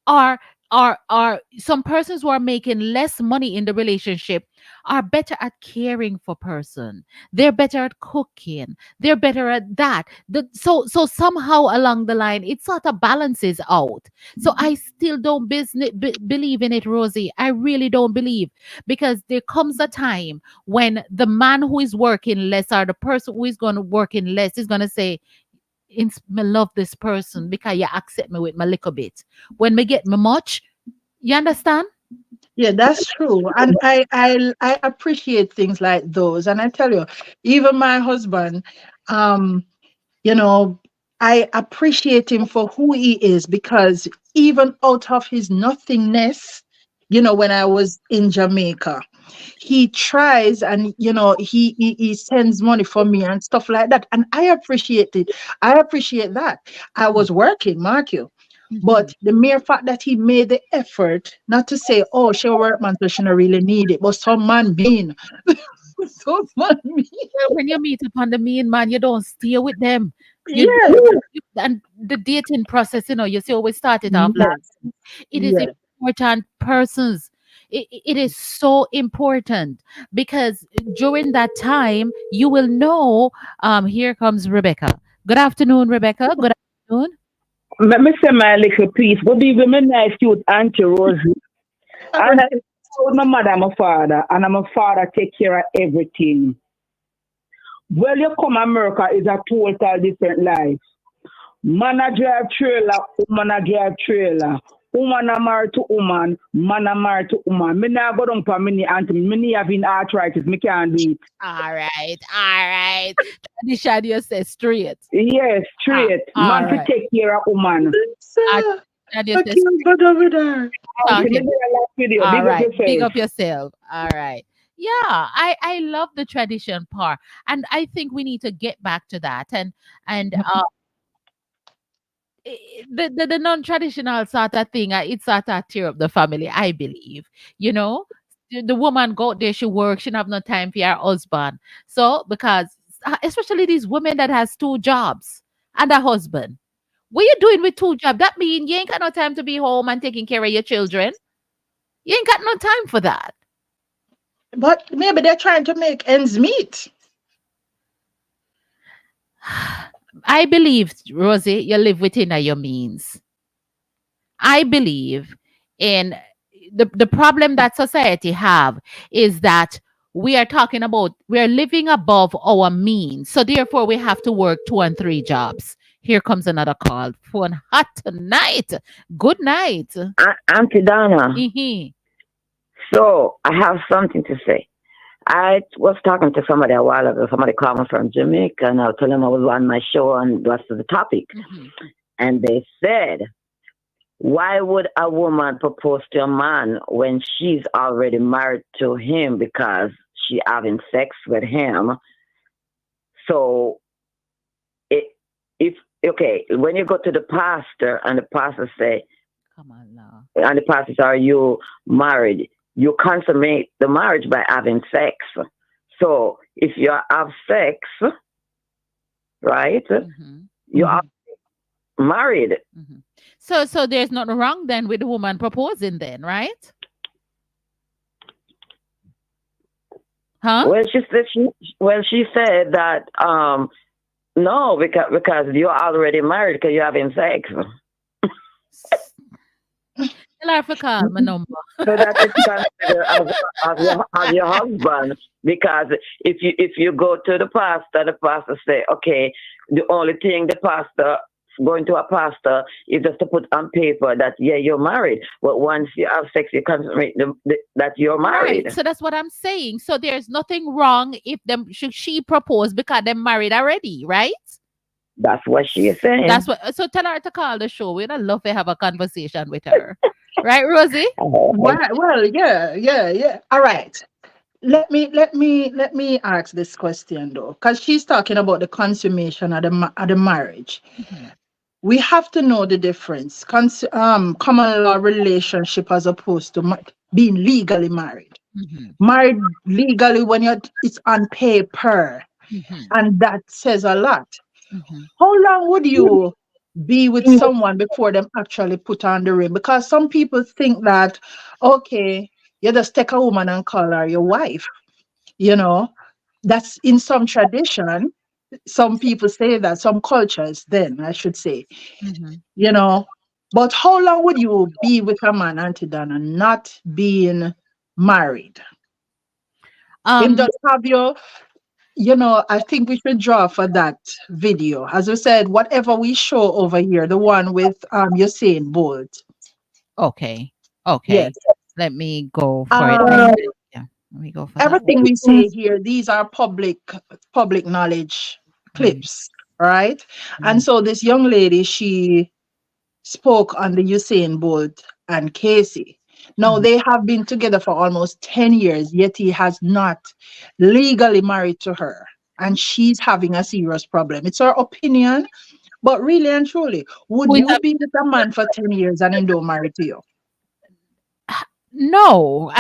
Or are some persons who are making less money in the relationship are better at caring for person. They're better at cooking. They're better at that. So somehow along the line, it sort of balances out. So I still don't believe in it, Rosie. I really don't believe, because there comes a time when the man who is working less or the person who is going to work in less is going to say, me love this person because you accept me with my little bit. When me get me much, you understand? Yeah, that's true. And I appreciate things like those. And I tell you, even my husband, um, you know, I appreciate him for who he is, because even out of his nothingness, when I was in Jamaica, he tries, and he sends money for me and stuff like that, and I appreciate it. I appreciate that. I was working, mark you, Mhm. but the mere fact that he made the effort, not to say, oh, she a workman, so she don't really need it, but some man being, some man being, Well, when you meet upon the mean man, you don't stay with them. yes, And the dating process, you see, always started off like yes, it is yes. important persons. It is so important because during that time you will know. Here comes Rebecca. Good afternoon, Rebecca. Good afternoon. Let me say my little piece. Good evening, my nice cute Auntie Rosie. All And right. told my mother I'm a father, and I'm a father take care of everything. Well, you come America is a total different life. Man a drive trailer, woman a drive trailer. Woman a married to woman, man a married to woman. Me nah go down for mini auntie, me knee having arthritis, me can't do it. All right, all right. Tradition, you say straight. Yes, Ah, straight. all Man to right. take care of woman. Ah, Sir, and you I say can't go over there. Auntie, me talking. do a last video. All Big up right. Big yourself. up yourself. All right. Yeah, I love the tradition part, and I think we need to get back to that. And the non-traditional sort of thing, it sort of tear up the family, I believe. You know, the woman go out there, she works, she don't have no time for her husband. So because especially these women that has two jobs and a husband, what you doing with two jobs? That mean you ain't got no time to be home and taking care of your children. You ain't got no time for that. But maybe they're trying to make ends meet. I believe, Rosie, you live within your means. I believe in the problem that society have is that we are talking about we are living above our means. So therefore we have to work two and three jobs. Here comes another call. Phone hot tonight. Good night. Auntie Donna, Mm-hmm. so I have something to say. I was talking to somebody a while ago. Somebody called me from Jamaica, and I was telling them I was on my show and what's the topic. Mm-hmm. And they said, why would a woman propose to a man when she's already married to him because she having sex with him? So it, if okay, when you go to the pastor and the pastor say, Come on now. and the pastor says, are you married? You consummate the marriage by having sex. So if you have sex, right, Mm-hmm. you are married. Mm-hmm. So there's nothing wrong then with the woman proposing then, right? Huh? Well, she said that no, because you're already married because you're having sex. Tell her to call my number. So that is considered as your husband. Because if you go to the pastor say, okay, the only thing the pastor going to a pastor is just to put on paper that yeah you're married, but once you have sex, you consummate that you're Right. married. So that's what I'm saying. So there's nothing wrong if them should she propose because they're married already, right? That's what she is saying. That's what. So tell her to call the show. We'd love to have a conversation with her, right, Rosie? Well, yeah, yeah, yeah. All right. Let me ask this question though, because she's talking about the consummation of the marriage. Mhm, We have to know the difference. Common law relationship as opposed to being legally married. mhm, Married legally when it's on paper, mhm, and that says a lot. mhm. How long would you be with someone before them actually put on the ring? Because some people think that, okay, you just take a woman and call her your wife. You know, that's in some tradition. Some people say that, some cultures, then I should say, Mhm. you know. But how long would you be with a man, Auntie Donna, not being married? Him Um, just have your, I think we should draw for that video. As we said, whatever we show over here, the one with Usain Bolt. okay. Yes. Okay. Let me go for it. Um, Yeah. Let me go for that one. everything we say here, these are public knowledge Mhm, clips, right? And mhm, so this young lady, she spoke on the Usain Bolt and Casey. Now mhm. they have been together for almost 10 years, yet he has not legally married to her. And she's having a serious problem. It's her opinion, but really and truly, would Who is you that? be with a man for 10 years and him don't marry to you? No,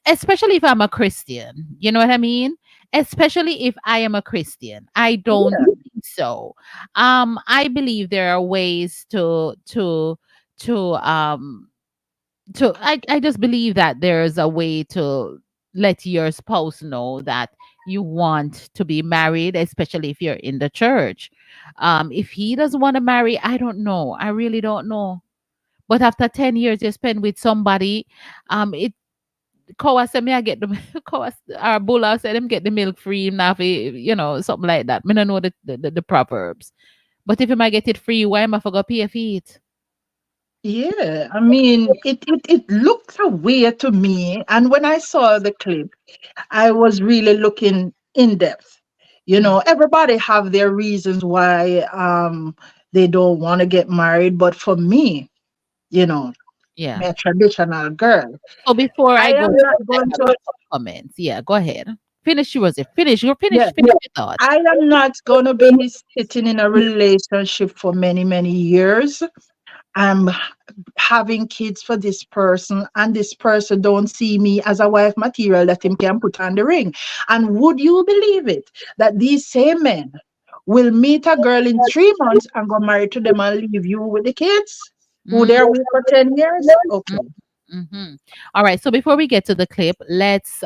especially if I'm a Christian, you know what I mean? Especially if I am a Christian, I don't Yeah. think so. I believe there are ways to I just believe that there's a way to let your spouse know that you want to be married, especially if you're in the church. If he doesn't want to marry, I don't know. I really don't know. But after 10 years you spend with somebody, it Koa said me I get the Koa our bulla said him get the milk free now something like that. Me don't know the proverbs. But if you might get it free, why am I forgot pay for it? Yeah, I mean, it looked a way to me. And when I saw the clip, I was really looking in depth. Mm, Everybody have their reasons why they don't want to get married. But for me, you know, yeah. me a traditional girl. So before I I go, am not I going have to, some comments. Yeah, go ahead. Finish yours. Finish. You yeah, finish your thought. I am not going to be sitting in a relationship for many, many years. I'm having kids for this person, and this person don't see me as a wife material that him can put on the ring. And would you believe it that these same men will meet a girl in 3 months and go marry to them and leave you with the kids who Mm, they're with for 10 years? Okay. mm-hmm. All right. So before we get to the clip, let's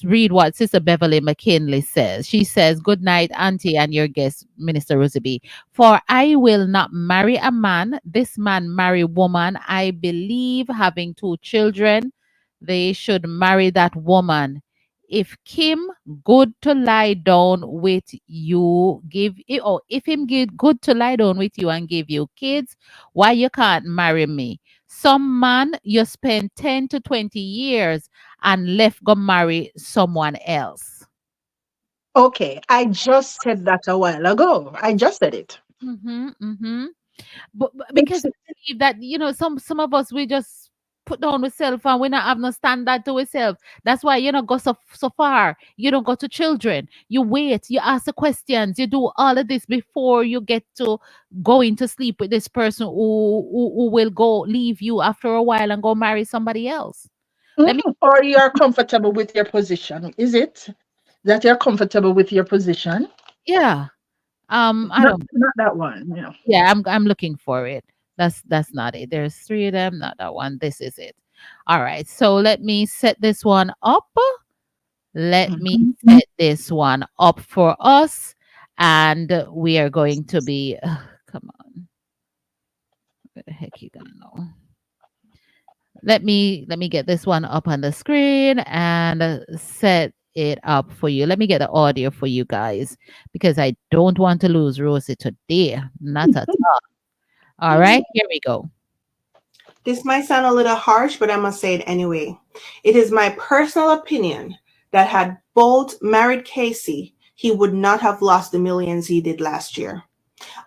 read what Sister Beverly McKinley says. She says, "Good night, Auntie, and your guest, Minister Roseby. For I will not marry a man. This man marry woman. I believe having 2 children, they should marry that woman. If Kim good to lie down with you, or if him good to lie down with you and give you kids, why you can't marry me? Some man you spend 10 to 20 years and left go marry someone else." Okay. I just said that a while ago. I just said it. Mm-hmm, mm-hmm. But It's because I believe that some of us we just put down ourselves and we not have no standard to ourselves. That's why you don't go so far. You don't go to children. You wait. You ask the questions. You do all of this before you get to going to sleep with this person who will go leave you after a while and go marry somebody else. Let me. or you're comfortable with your position. Is it that you're comfortable with your position? Yeah. I Not don't. not that one. Yeah, I'm looking for it. That's not it. There's 3 of them, not that one. This is it. All right. So let me set this one up. Let me Mhm. set this one up for us. And we are going to be come on. Where the heck you gonna know? Let me get this one up on the screen and set it up for you. Let me get the audio for you guys because I don't want to lose Rosie today. Not at all. All right, here we go. This might sound a little harsh, but I must say it anyway. It is my personal opinion that had Bolt married Casey, he would not have lost the millions he did last year.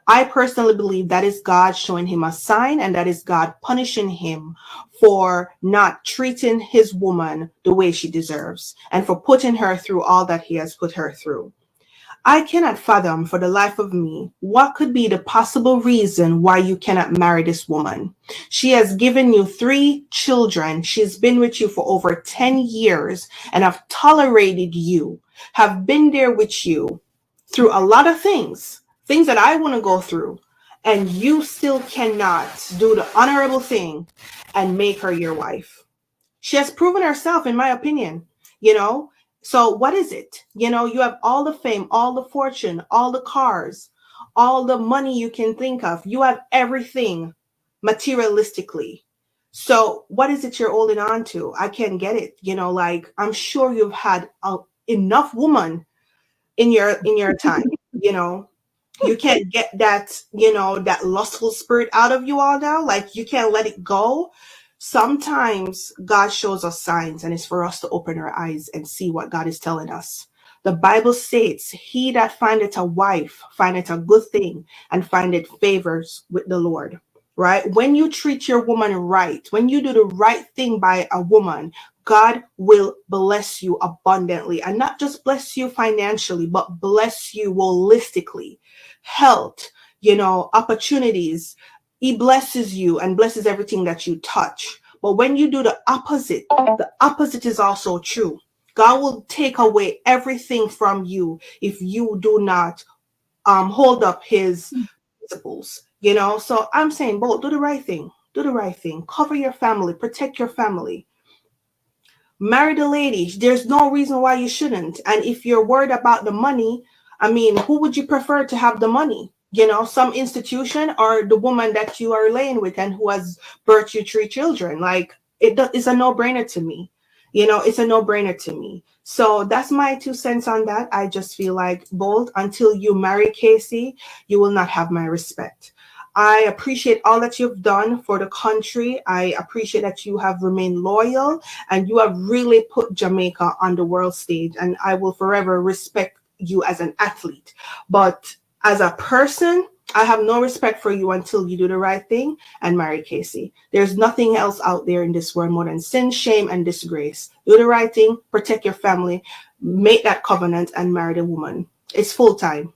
I personally believe that is God showing him a sign and that is God punishing him for not treating his woman the way she deserves and for putting her through all that he has put her through. I cannot fathom for the life of me what could be the possible reason why you cannot marry this woman. She has given you 3 children. She's been with you for over 10 years and have tolerated you, have been there with you through a lot of things that I want to go through. And you still cannot do the honorable thing and make her your wife. She has proven herself, in my opinion, you know. So what is it? You have all the fame, all the fortune, all the cars, all the money you can think of. You have everything materialistically. So what is it you're holding on to? I can't get it. Like I'm sure you've had enough woman in your time, you know. You can't get that lustful spirit out of you all now. Like you can't let it go. Sometimes God shows us signs and it's for us to open our eyes and see what God is telling us. The Bible states, he that findeth a wife findeth a good thing and findeth favors with the Lord. Right? When you treat your woman right, when you do the right thing by a woman, God will bless you abundantly and not just bless you financially, but bless you holistically. Health, opportunities. He blesses you and blesses everything that you touch. But when you do the opposite is also true. God will take away everything from you if you do not hold up his principles. So I'm saying, both do the right thing. Do the right thing. Cover your family. Protect your family. Marry the lady. There's no reason why you shouldn't. And if you're worried about the money, I mean, who would you prefer to have the money? Some institution or the woman that you are laying with and who has birthed you 3 children? Like it's a no-brainer to me. It's a no-brainer to me. So that's my 2 cents on that. I just feel like, Bolt, until you marry Casey, you will not have my respect. I appreciate all that you've done for the country. I appreciate that you have remained loyal and you have really put Jamaica on the world stage. And I will forever respect you as an athlete. But as a person, I have no respect for you until you do the right thing and marry Casey. There's nothing else out there in this world more than sin, shame, and disgrace. Do the right thing, protect your family, make that covenant, and marry the woman. It's full time.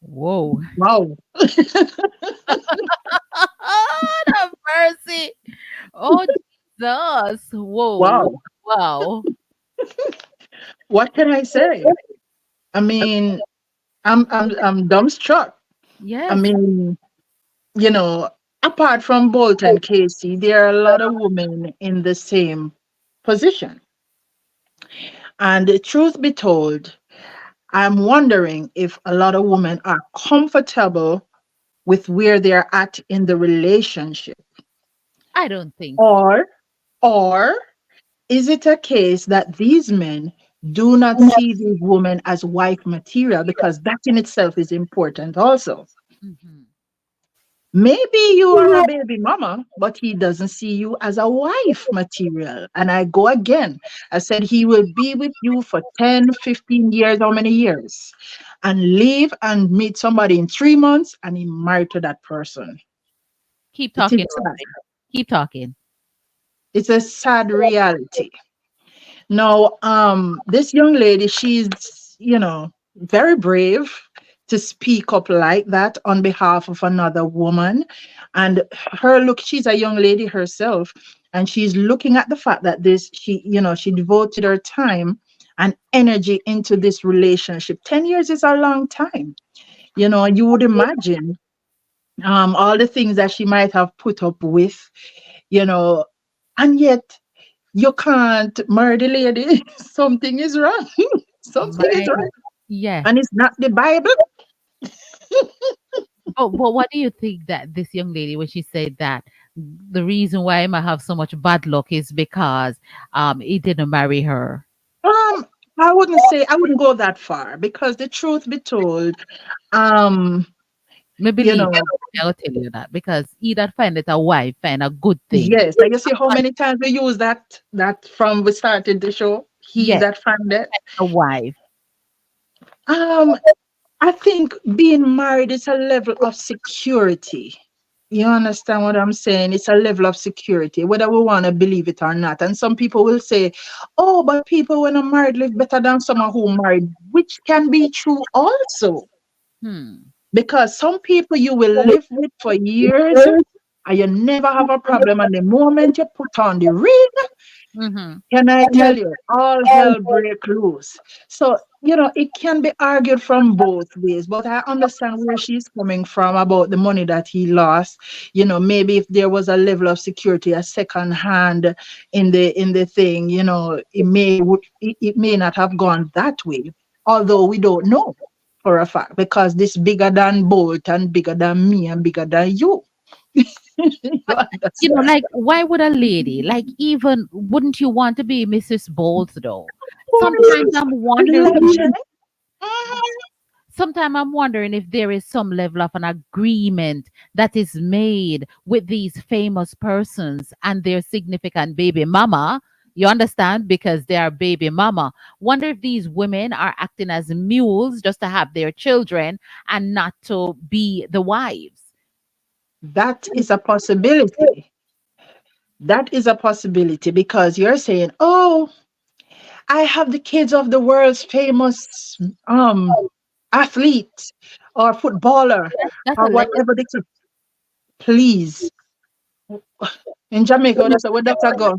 Whoa. Wow. Have mercy. Oh, Jesus. Whoa. Wow. Wow. What can I say? I mean, I'm dumbstruck. I Yes. mean, you know, apart from Bolt and Casey, there are a lot of women in the same position. And the truth be told, I'm wondering if a lot of women are comfortable with where they're at in the relationship. I don't think so. Or is it a case that these men do not see these women as wife material? Because that in itself is important also. Mhm. Maybe you are a baby mama, but he doesn't see you as a wife material. And I go again. I said he will be with you for 10, 15 years, how many years? And leave and meet somebody in 3 months and he married to that person. Keep It is talking, sad. Rosie. Keep talking. It's a sad reality. Now, this young lady, she's, very brave to speak up like that on behalf of another woman. And she's a young lady herself, and she's looking at the fact that she devoted her time and energy into this relationship. 10 years is a long time. You would imagine all the things that she might have put up with, you know, and yet you can't marry the lady. Something is wrong. Something is My wrong. yes. And it's not the Bible. But what do you think that this young lady, when she said that the reason why I might have so much bad luck is because he didn't marry her? I wouldn't go that far because the truth be told, um, Me you believe know, I'll tell you that because he that findeth a wife find a good thing. yes. And you see how many times we use that from we started the show. He Yes, that found it. a wife. Um, I think being married is a level of security. You understand what I'm saying? It's a level of security, whether we want to believe it or not. And some people will say, oh, but people when are married live better than someone who married, which can be true also. Hmm. Because some people you will live with for years and you never have a problem. And the moment you put on the ring, Mm-hmm. can I tell you, all hell break loose. So, it can be argued from both ways, but I understand where she's coming from about the money that he lost. Maybe if there was a level of security, a second hand in the thing, it may not have gone that way. Although we don't know for a fact, because this bigger than Bolt and bigger than me and bigger than you. You understand? Like, why would a lady, like, even wouldn't you want to be Mrs. Bowles, though? Sometimes Course, I'm a wondering, legend. Mhm. sometimes I'm wondering if there is some level of an agreement that is made with these famous persons and their significant baby mama. You understand? Because they are baby mama. Wonder if these women are acting as mules just to have their children and not to be the wives. That is a possibility. That is a possibility because you're saying, "Oh, I have the kids of the world's famous athlete or footballer That's or a legend. whatever the kid." Please, in Jamaica, they say, "Where that I go?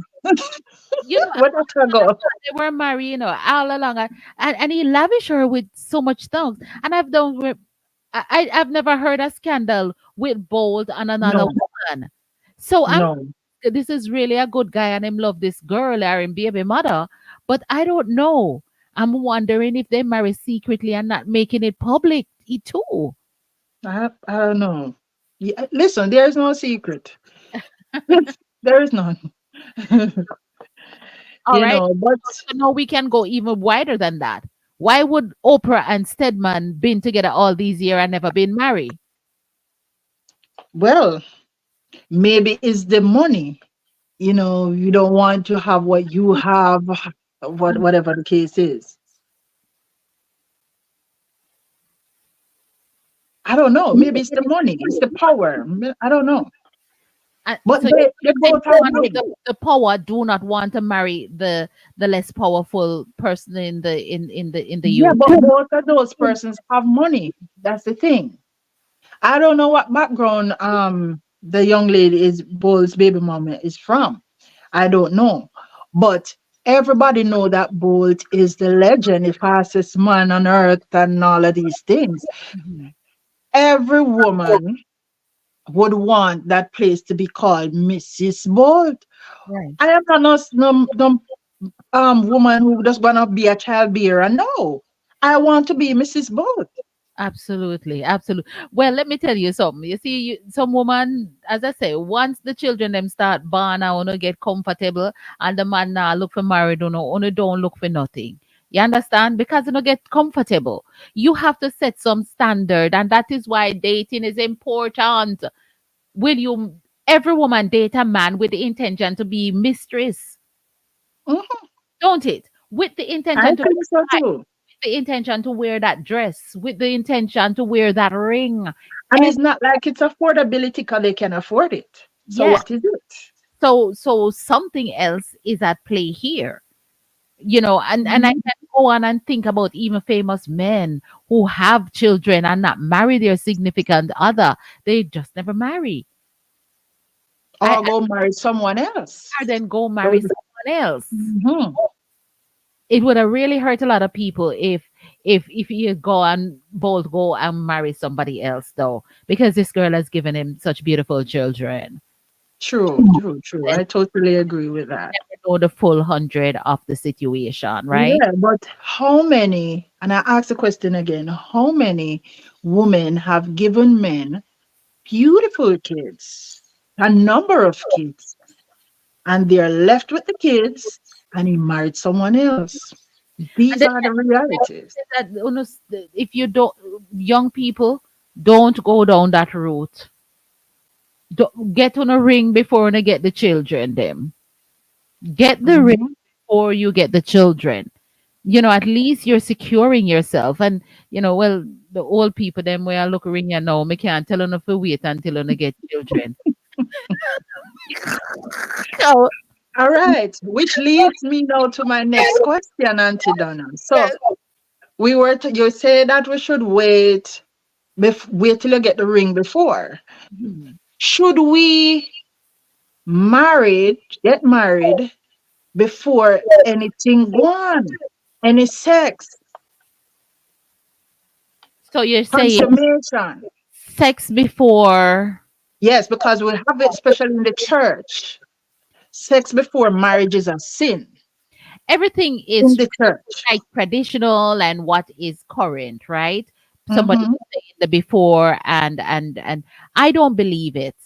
You know, Where that I go?" they were married, all along, and he lavished her with so much things. And I've never heard a scandal with Bold and another No, woman. So I'm no. this is really a good guy and him love this girl or him baby mother, but I don't know. I'm wondering if they marry secretly and not making it public too. I don't know. Yeah, listen, there is no secret. There is none. All right. But So now we can go even wider than that. Why would Oprah and Stedman been together all these years and never been married? well, maybe it's the money. You don't want to have what you have, whatever the case is. I don't know. Maybe it's the money, it's the power. I don't know. But So they you think both are one with good. the power do not want to marry the less powerful person in the Yeah, youth? but both of those persons have money. That's the thing. I don't know what background the young lady is Bull's baby mama is from. I don't know. But everybody know that Bolt is the legend, the fastest man on earth and all of these things. Mhm. Every woman would want that place to be called Mrs. Bolt. Right. I am not no woman who just gonna be a child bearer. No. I want to be Mrs. Bolt. Absolutely, absolutely. Well, let me tell you something. You see, some woman, as I say, once the children them start born, I wanna get comfortable, and the man now look for married, don't look for nothing. You understand? Because you don't get comfortable. You have to set some standard, and that is why dating is important. Will you? Every woman date a man with the intention to be mistress, Mhm. don't it? With the I intention to think so too. the intention to wear that dress, with the intention to wear that ring. And And it's not like it's affordability because they can afford it. So yes, what is it? so something else is at play here. And I Mhm. can go on and think about even famous men who have children and not marry their significant other. They just never marry. I Or go marry someone else. and then go marry someone else. Mhm. It would have really hurt a lot of people if you go and both go and marry somebody else though, because this girl has given him such beautiful children. True, true, true. And I totally agree with that. never know the full 100 of the situation, right? Yeah, but how many, and I ask the question again, how many women have given men beautiful kids, a number of kids, and they're left with the kids and he married someone else? And These then are the realities. that, you know, if you don't, young people, don't go down that route. Get on a ring before you get the children. Them get the ring Mhm. before you get the children. You know, at least you're securing yourself. And you know, well, the old people them where I look ring you now, me can't tell them if we wait until you get children. So All right, which leads me now to my next question, Auntie Donna. So yes. you say that we should wait till you get the ring before. Mhm. Should we get married before anything go on? Any sex, So you're saying consummation? sex before Yes, because we have it, especially in the church. Sex before marriage is a sin everything in is the church. like traditional and what is current, right? Somebody Mm-hmm. was saying the before and I don't believe it.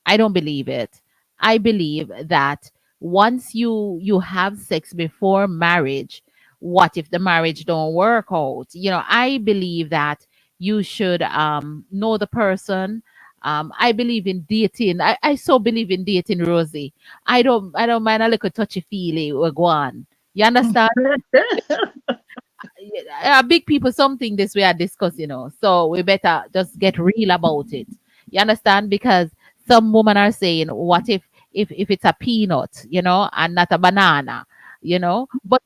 I don't believe it. I believe that once you have sex before marriage, what if the marriage don't work out? You know, I believe that you should know the person. I believe in dating. I so believe in dating, Rosie. I don't mind a little touchy feely or go on. You understand? Big people something this we are discussing, you know. So we better just get real about it. You understand? Because some women are saying, what if it's a peanut, you know, and not a banana, you know? But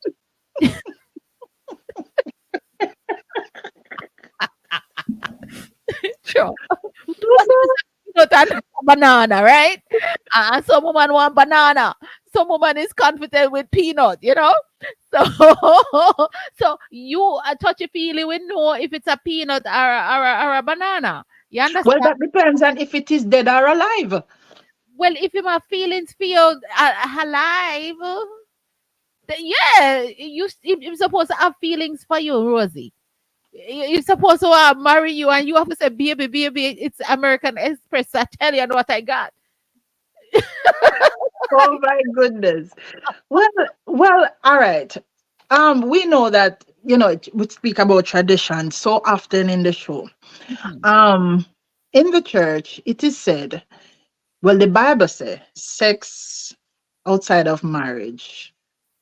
sure. What if it's a peanut and not a banana, right? And some woman want banana. Some woman is confident with peanut, you know? So so you a touchy feely will know if it's a peanut or a banana. You Well, understand? that depends on if it is dead or alive. Well, if your feelings feel alive, then yeah, you're supposed to have feelings for you, Rosie. You're supposed to marry you, and you have to say, "Baby, baby, it's American Express." I tell you what I got. Oh my goodness. Well, well, all right. We know that, we speak about tradition so often in the show. Mhm. Um, in the church, it is said, well, the Bible says sex outside of marriage,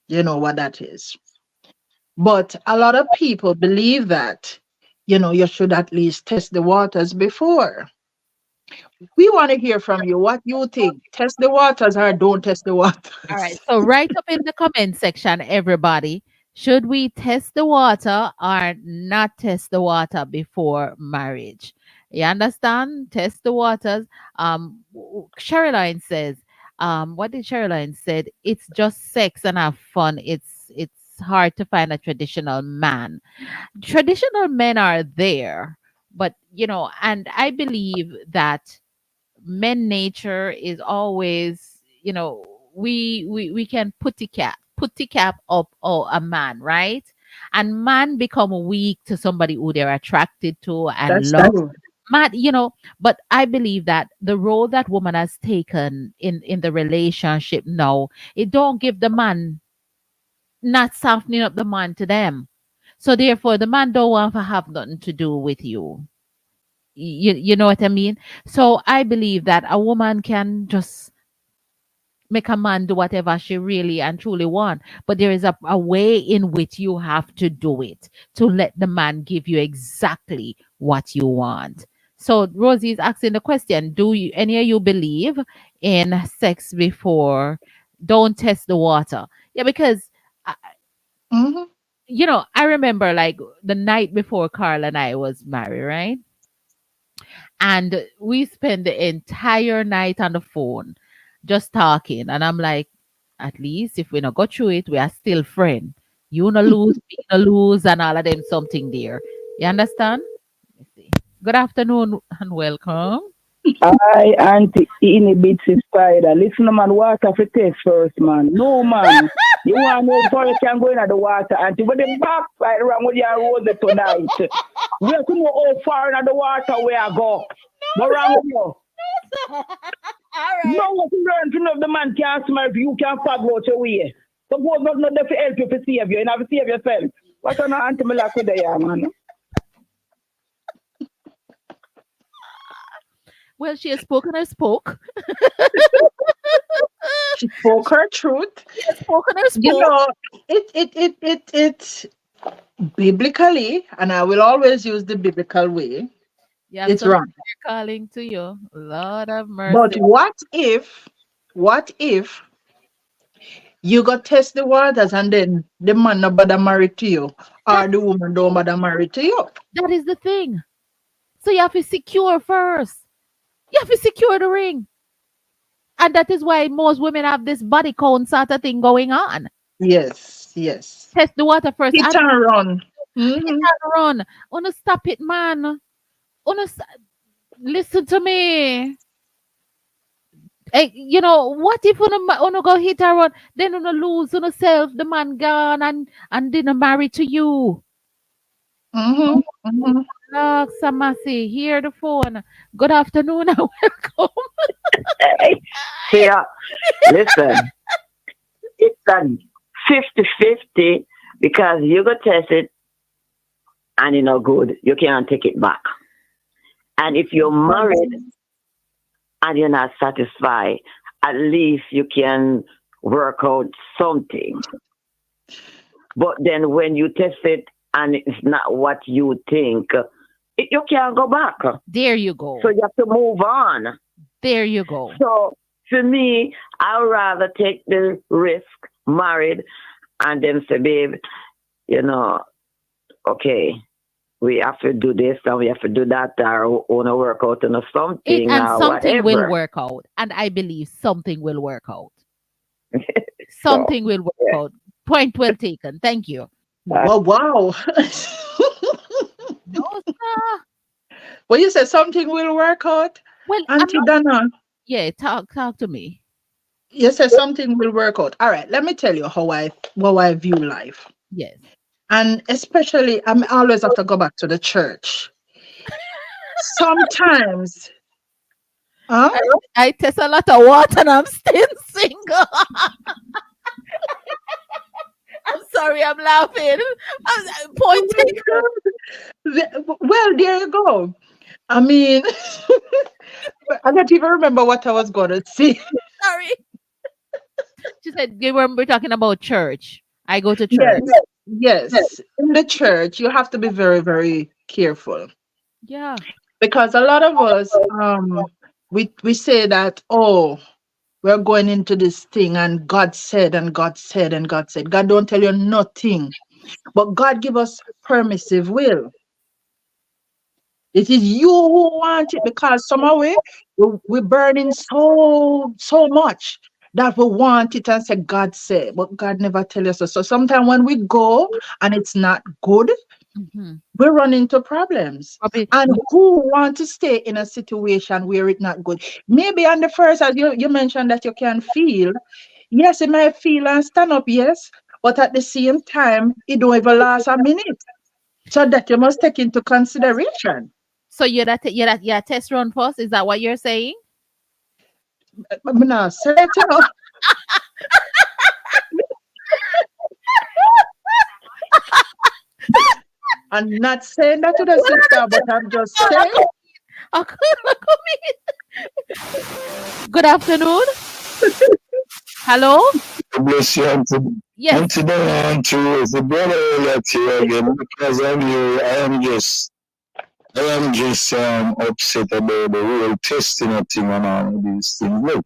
you know what that is. But a lot of people believe that, you should at least test the waters before. We want to hear from you. What you think? Test the waters or don't test the All right. waters? So write up in the comment section, everybody. Should we test the water or not test the water before marriage? You understand? Test the waters. Sherilyn says, what did Sherilyn said? It's just sex and have fun. It's hard to find a traditional man. Traditional men are there, but you know, and I believe that men nature is always, you know, we can put the cap up or a man, right? And man become weak to somebody who they're attracted to and That's love. true. Man, you know, but I believe that the role that woman has taken in the relationship now, it don't give the man, not softening up the man to them. So therefore the man don't want to have nothing to do with you. You know what I mean? So I believe that a woman can just make a man do whatever she really and truly want, but there is a way in which you have to do it to let the man give you exactly what you want. So Rosie is asking the question, do you any of you believe in sex before? Don't test the water. Yeah, because Hmm. you know, I remember like the night before Carl and I was married, right? And we spent the entire night on the phone just talking. And I'm like, at least if we not go through it, we are still friends. You no lose, me no lose, and all of them something there. You understand? Let me see. Good afternoon and welcome. I anti inhibits spider. Listen, man, water for taste first, man. No, man. You want to know before you can go in the water, auntie. But the back right around with your rose tonight. We have to know how far in the water we are go. But wrong with you. All right. No, what you learn to know if the man can't smell if you can fog out your way. Suppose not there to help you to save you. You have to save yourself. What's on Auntie Malak with the man? Well, she has spoken her spoke. She spoke her truth. She has spoken her You spoke. know, it biblically, and I will always use the biblical way, You have it's something wrong. calling to you. Lord of But mercy. what if you got test the waters and then the man no bother married to you, That or the woman don't bother married to you? that is the thing. So you have to secure first. You have to secure the ring. And that is why most women have this body count sort of thing going on. Yes, yes. Test the water first. Hit And and run. hit Hmm. and run. Wanna stop it, man. Wanna listen to me. What if wanna go hit and run, then wanna lose on self, the man gone and didn't marry to you. Hmm. Hmm. Look, Samasi, hear the phone. Good afternoon and welcome. Hey, see, listen, it's a 50-50 because you go test it and you know good, you can't take it back. And if you're married and you're not satisfied, at least you can work out something. But then when you test it and it's not what you think, you can't go back. There you go. So you have to move on. There you go. So for me, I'd rather take the risk, married, and then say, babe, okay, we have to do this and we have to do that, or want to work out on something And or something will whatever. work out. And I believe something will work out. So, Something will work yeah. out. Point well taken. Thank you. Wow. No, sir. Well, you said something will work out, Well, I'm Auntie not. Dana. Yeah, talk to me. You said something will work out. All right, let me tell you how I view life. Yes. And especially, I always have to go back to the church. Sometimes, huh? I test a lot of water and I'm still single. I'm sorry, I'm laughing. Point taken. Well, there you go. I mean, I don't even remember what I was going to say. Sorry. She said, you remember talking about church. I go to Yes, church. yes. In the church, you have to be very, very careful Yeah. because a lot of us, we say that, oh, we're going into this thing and God said and God said and God said. God don't tell you nothing, but God give us permissive will. It is you who want it because somehow we're burning so much that we want it and say God said, but God never tell us so. So sometimes when we go and it's not good, Mhm. we run into problems. Probably. And who want to stay in a situation where it's not good? Maybe on the first, as you mentioned that you can feel, yes, it might feel and stand up, yes, but at the same time, it don't even last a minute. So that you must take into consideration. So you're test run first. Is that what you're saying? I'm not certain. I'm not saying that to the sister, but I'm just saying. Oh, good afternoon. Hello. Bless you, Auntie. Yes. Auntie Dana, Auntie Rose, the brother earlier to you again, because I'm here, I am just upset about the real testing of thing and all of these things. Look,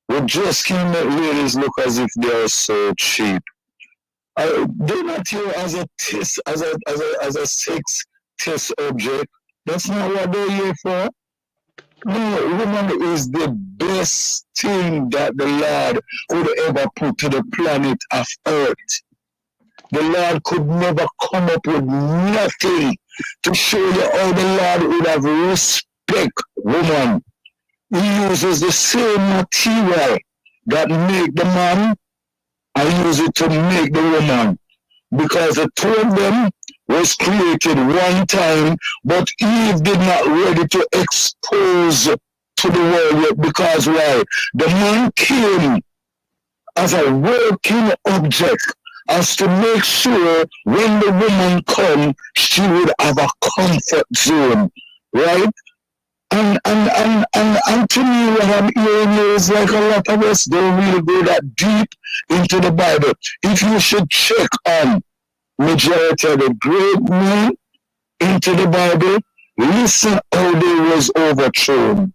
we just can't make ladies look as if they are so cheap. They're not here as a test, as a sex test object. That's not what they're here for. No, woman is the best thing that the Lord would ever put to the planet of Earth. The Lord could never come up with nothing to show you how the Lord would have respect woman. He uses the same material that make the man and use it to make the woman. Because the two of them was created one time, but Eve did not ready to expose to the world yet. Because why? The man came as a working object, as to make sure when the woman come, she would have a comfort zone, right? And to me, what I'm hearing here is like a lot of us don't really go that deep into the Bible. If you should check on majority of the great men into the Bible, listen how they was overthrown.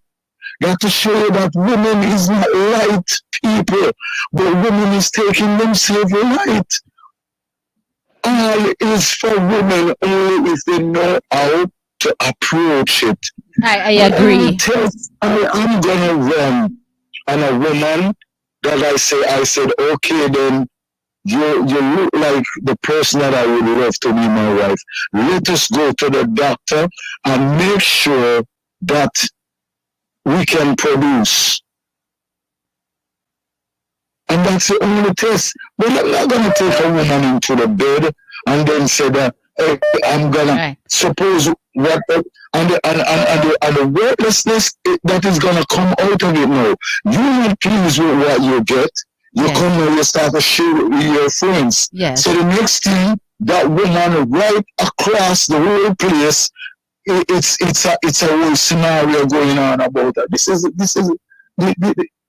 Got to show you that women is not light people, but women is taking themselves light. All is for women only if they know how to approach it. I And any agree. test I'm gonna run on a woman that I said, okay then you look like the person that I would love to be my wife. Let us go to the doctor and make sure that we can produce. And that's the only test. But I'm not gonna take a woman into the bed and then say that, hey, I'm gonna Right. suppose what and the worthlessness that is gonna come out of it now. You're not pleased with what you get. You Yes. come now, you start to share it with your friends. Yes. So the next thing, that woman right across the whole place, it's a whole scenario going on about that. This is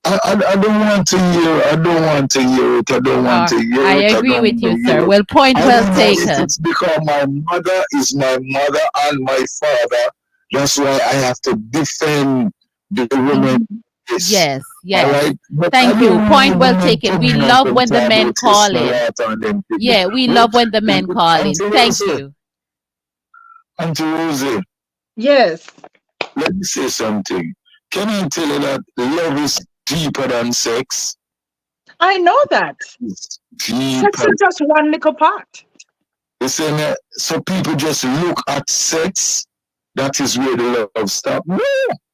I don't want to hear. I don't want to hear it. I don't want to hear I it. I agree don't with want to you, hear sir. it. Well, point I well don't know if taken. it's because my mother is my mother and my father. That's why I have to defend the women. Mhm. This. Yes, All yes. right, but I Thank you. don't need Point the well women taken. We coming up love and when the trying men to call test my in. water and them people. Yeah, we Well, love when the men call in. Auntie Thank Rosie, you. Auntie Rosie, Yes, let me say something. Can I tell you that love is deeper than sex? I know that. It's Sex deeper. is just one little part. Listen, so people just look at sex. That is where the love stops. No,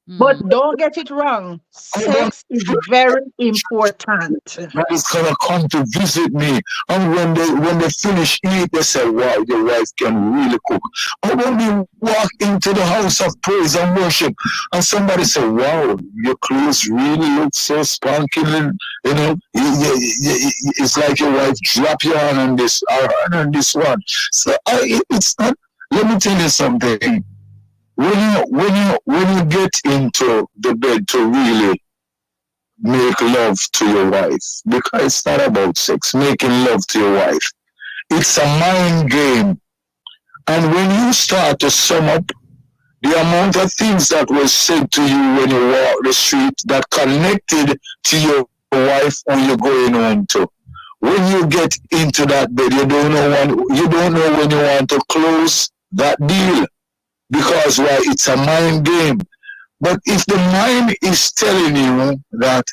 But Mm, don't get it wrong. I don't Sex is very important. that is gonna come to visit me. And when they finish eat, they say, "Wow, your wife can really cook." And when we walk into the house of praise and worship, and somebody say, "Wow, your clothes really look so spunky," you know, it's like your wife drop your hand on this or hand on this one. So it's not. Let me tell you something. When you get into the bed to really make love to your wife, because it's not about sex, making love to your wife, it's a mind game. And when you start to sum up the amount of things that was said to you when you walk the street that connected to your wife who you're going home to, when you get into that bed, you don't know when you want to close that deal, because why? It's a mind game. But if the mind is telling you that,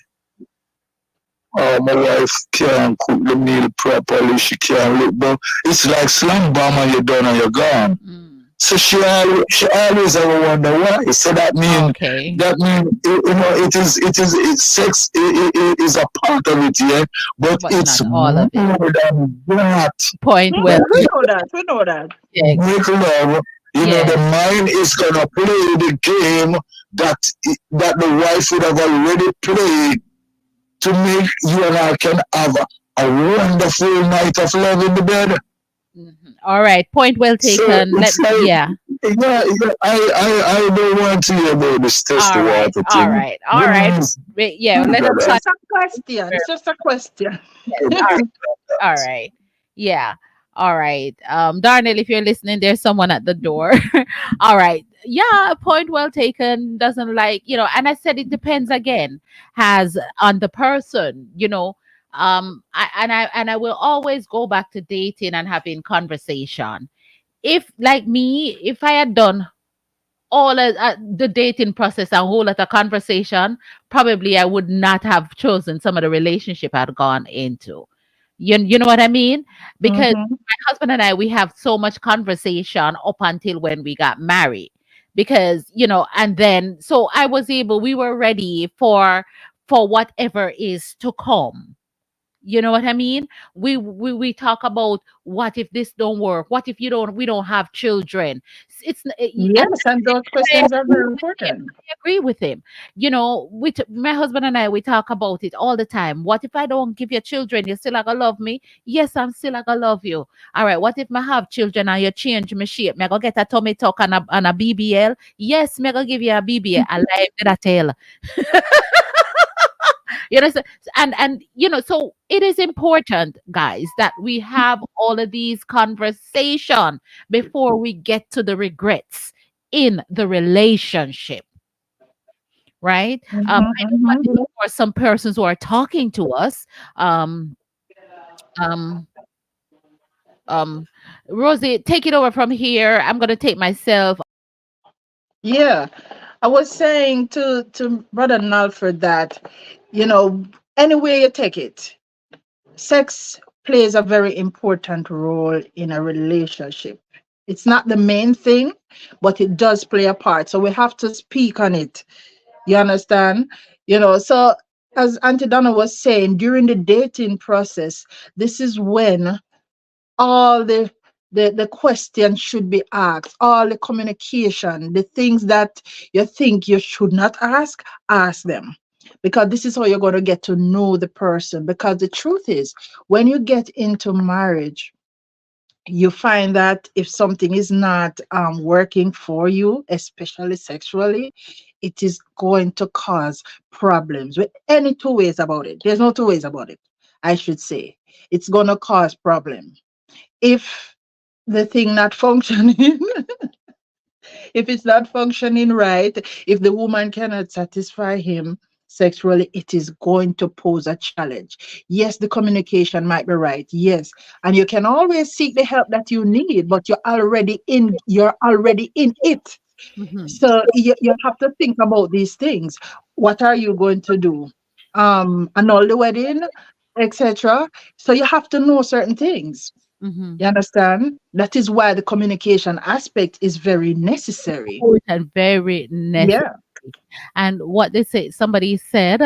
oh, my wife can't cook the meal properly, she can't look, but it's like slam bomb and you're done and you're gone. mm. So she always ever wonder why. So Okay. sex is a part of it, yeah, but But it's not all more of it. than that. Point Mhm, well we taken. know that. We know that. Yes. Make love, the Yes. mind is gonna play the game that that the wife would have already played to make you and I can have a wonderful night of love in the bed. Mhm. All right. Point well So taken. it's like, Yeah. yeah, I don't want to hear about this test the All right. water All thing. right. All right. Women's Yeah. Let us It's find. just a question. It's just a question. Yes. All right. Yeah. All right. Darnell, if you're listening, there's someone at the door. All right. Yeah, point well taken. Doesn't like, and I said it depends again, has on the person, I will always go back to dating and having conversation. If like me, if I had done all of the dating process and whole lot of conversation, probably I would not have chosen some of the relationship I'd gone into. You know what I mean? Because Mhm. my husband and I, we have so much conversation up until when we got married. Because, and then so I was able, we were ready for whatever is to come. You know what I mean? We talk about what if this don't work? What if we don't have children? And Yes, and those I questions are agree very with him. important. I agree with him. You know, my husband and I, we talk about it all the time. What if I don't give you children? You still not gonna love me? Yes, I'm still not gonna love you. All right. What if I have children and you change my shape? Me I go get a tummy tuck and a BBL? Yes, me I go give you a BBL. I like that tail. You know, and you know, so it is important, guys, that we have all of these conversation before we get to the regrets in the relationship, right? I know Mhm. there are some persons who are talking to us. Um, um, um, Rosie, take it over from here. I'm gonna take myself. Yeah, I was saying to Brother Nalford that, you know, any way you take it, sex plays a very important role in a relationship. It's not the main thing, but it does play a part. So we have to speak on it. You understand? So as Auntie Donna was saying, during the dating process, this is when all the questions should be asked, all the communication, the things that you think you should not ask them, because this is how you're going to get to know the person. Because the truth is, when you get into marriage, you find that if something is not working for you, especially sexually, it is going to cause problems. With any two ways about it, there's no two ways about it, I should say. It's going to cause problem if the thing not functioning. If it's not functioning right, if the woman cannot satisfy him sexually, it is going to pose a challenge. Yes, the communication might be right. Yes, and you can always seek the help that you need, but you're already in it. Mhm, So you have to think about these things. What are you going to do? Annul the wedding, etc. So you have to know certain things. mhm. You understand? That is why the communication aspect is very necessary. Important, very necessary. Yeah. And what they say, somebody said,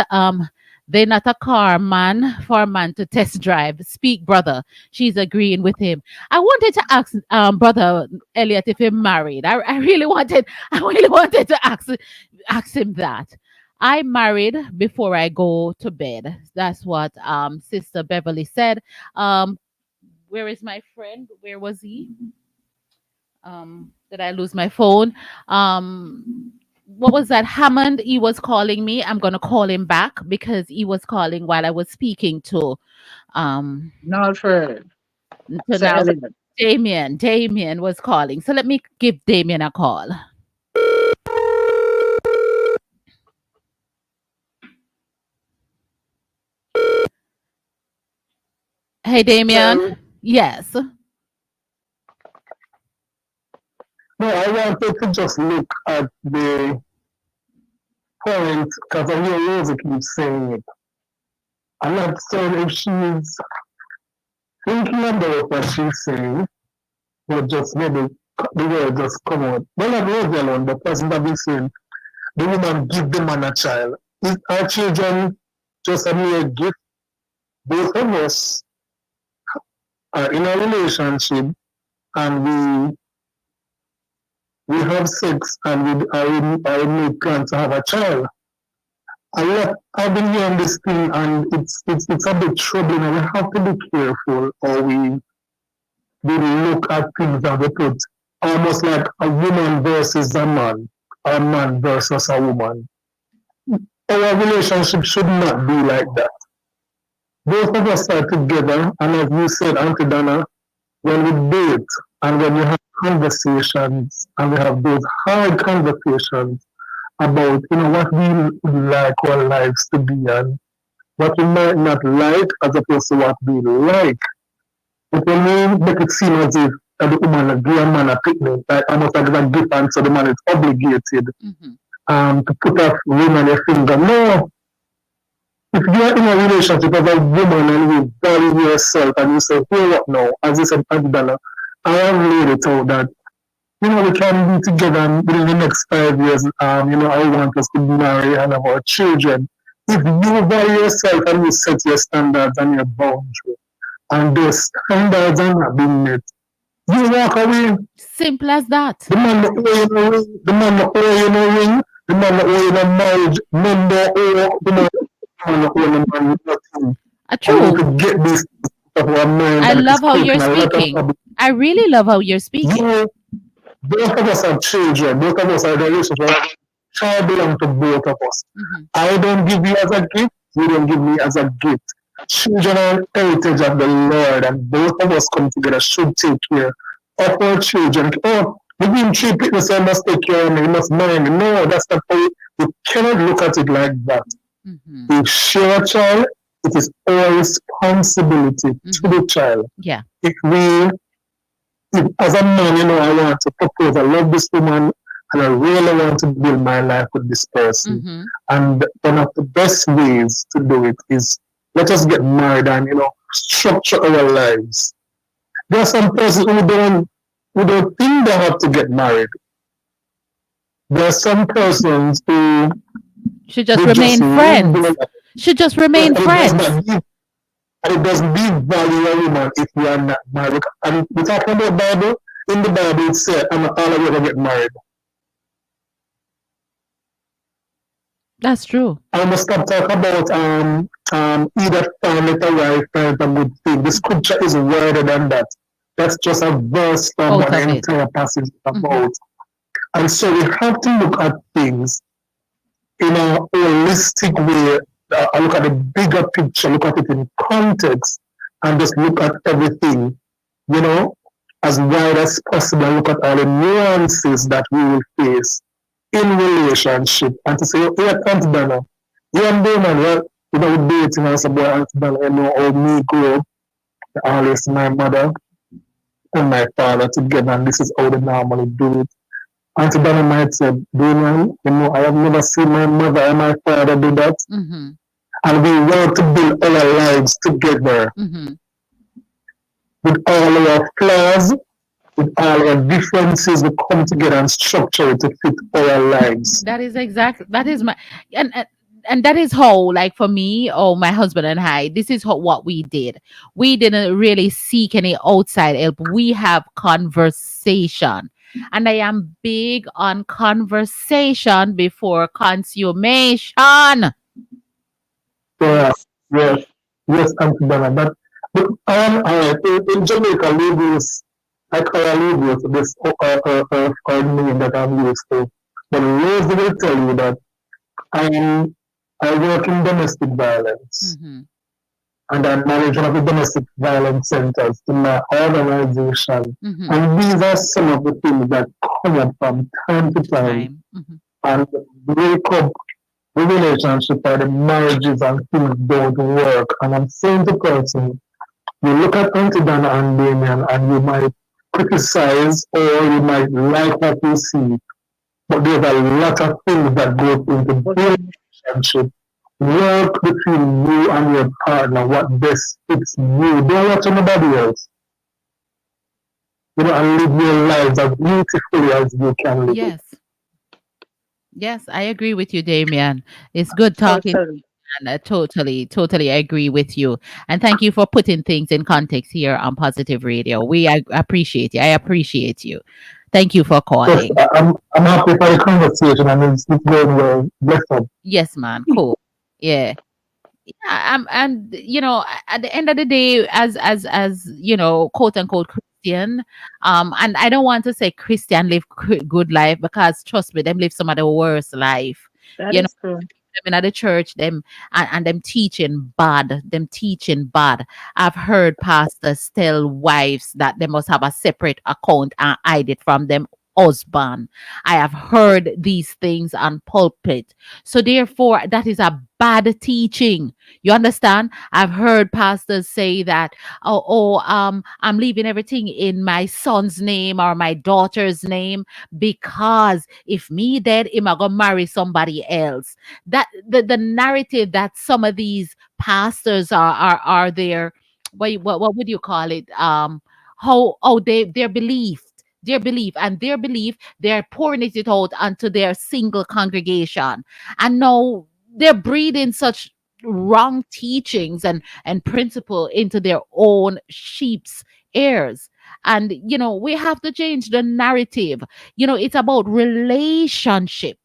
they're not a car man for a man to test drive. Speak, brother. She's agreeing with him. I wanted to ask brother Elliot if he's married. I really wanted, I really wanted to ask him that. I married before I go to bed. That's what Sister Beverly said. Where is my friend? Where was he? Did I lose my phone? Um, what was that? Hammond, he was calling me. I'm gonna call him back because he was calling while I was speaking um Not for to Sir now Elliot. Damien. Damien was calling. So let me give Damien a call. Hey Damien. Well, Yes. no, I wanted to just look at the point because I hear Rosie keeps saying it. I'm not certain if she's thinking about what she's saying, but just maybe the word just come out. Well, not Rosie alone, the person that is saying the woman give the man a child. Is our children just a mere gift? Both of us are in a relationship and we have sex and we make plans to have a child. I've been hearing this thing and it's a bit troubling and we have to be careful how we look at things and we put almost like a woman versus a man, or a man versus a woman. Our relationship should not be like that. Both of us are together, and as you said, Auntie Donna, when we date and when we have conversations and we have those hard conversations about what we would like our lives to be and what we might not like as opposed to what we like. But when we make it seem as if the woman give a man a picnic, like almost like a gift and so the man is obligated Hmm. to put a ring on your finger. No, if you're in a relationship as a woman and you value yourself and you say, hey, what now? As you said, Adela, I have laid it out that, we can be together and within the next 5 years, I want us to marry and have our children. If you value yourself and you set your standards and your boundaries, and those standards are not being met, you walk away. Simple as that. The man that owe you no ring, the man that owe you no ring, the man that owe you no marriage, member owe the man that owe the man nothing. And we need True. to get this out of our mind, I and it is love how you're creating a lot of speaking. problems. I really love how you're speaking. You, both of us have children, both of us are in a relationship. Child belong to both of us. Mhm. I don't give you as a gift, you don't give me as a gift. Children are an heritage of the Lord, and both of us come together should take care of our children. Oh, we give him three people, so I must take care of me, he must mind me. No, that's not how you cannot look at it like that. Mhm. If share a child, it is our responsibility to the child. Yeah. If we, if, as a man, I want to propose, I love this woman, and I really want to build my life with this person. Mhm. And one of the best ways to do it is let us get married and structure our lives. There are some persons who don't think they have to get married. There are some persons who Should just they just remain live friends. their life. Should just remain And it does friends. not give and it doesn't give value a woman if we are not married. And we're talking about Bible. In the Bible it said, I'm not all of you ever get married. That's true. I must stop talking about either find it a wife, find it a good thing. The scripture is wider than that. That's just a verse from Out an of it. entire passage about. And so we have to look at things in a holistic way. Look at the bigger picture, look at it in context, and just look at everything, you know, as wide as possible. Look at all the nuances that we will face in relationship, and to say, oh, yeah, Aunt Donna, you and Damon, well, we're dating as a boy, Aunt Donna, how me grew up, always my mother and my father together, and this is how they normally do it. Aunt Donna might say, Damon, I have never seen my mother and my father do that. Mm-hmm. And we want to build our lives together Mm-hmm. with all our flaws, with all our differences. We come together and structure it to fit our lives. That is exactly that is my and that is how, like, for me or my husband and I, this is what we did. We didn't really seek any outside help. We have conversation. And I am big on conversation before consummation. So, Yes. yes, yes, Aunt Donna. In Jamaica, Lagos, I call Lagos, this name that I'm used to. But Rose will tell you that I'm, I work in domestic violence. Mm-hmm. And I'm managing of the domestic violence centers in my organization. Mm-hmm. And these are some of the things that come up from time to time Mm-hmm. and break up the relationship or the marriages and things don't work. And I'm saying to person, you look at Auntie Donna and Damien and you might criticize or you might like what you see, but there's a lot of things that go into the relationship. Work between you and your partner, what best fits you. Don't watch anybody else. And live your lives as beautifully as you can live it. Yes. Yes, I agree with you, Damien. It's good talking. Totally. And totally agree with you. And thank you for putting things in context here on Positive Radio. I appreciate you. I appreciate you. Thank you for Just, calling. I'm happy for the conversation and it's going well. Bless up. Yes, man. Cool. Yeah. Yeah, and at the end of the day, as quote unquote Christian, and I don't want to say Christian live good life, because trust me, them live some of the worst life. That You know, is true. them in the church, them and them teaching bad, them teaching bad. I've heard pastors tell wives that they must have a separate account and hide it from them husband. I have heard these things on pulpit. So therefore, that is a bad teaching. You understand? I've heard pastors say that, I'm leaving everything in my son's name or my daughter's name, because if me dead, him I gonna marry somebody else. That the narrative that some of these pastors are there. What would you call it? How their belief. Their belief, they're pouring it out onto their single congregation. And no, they're breeding such wrong teachings and principle into their own sheep's ears. And we have to change the narrative. It's about relationship,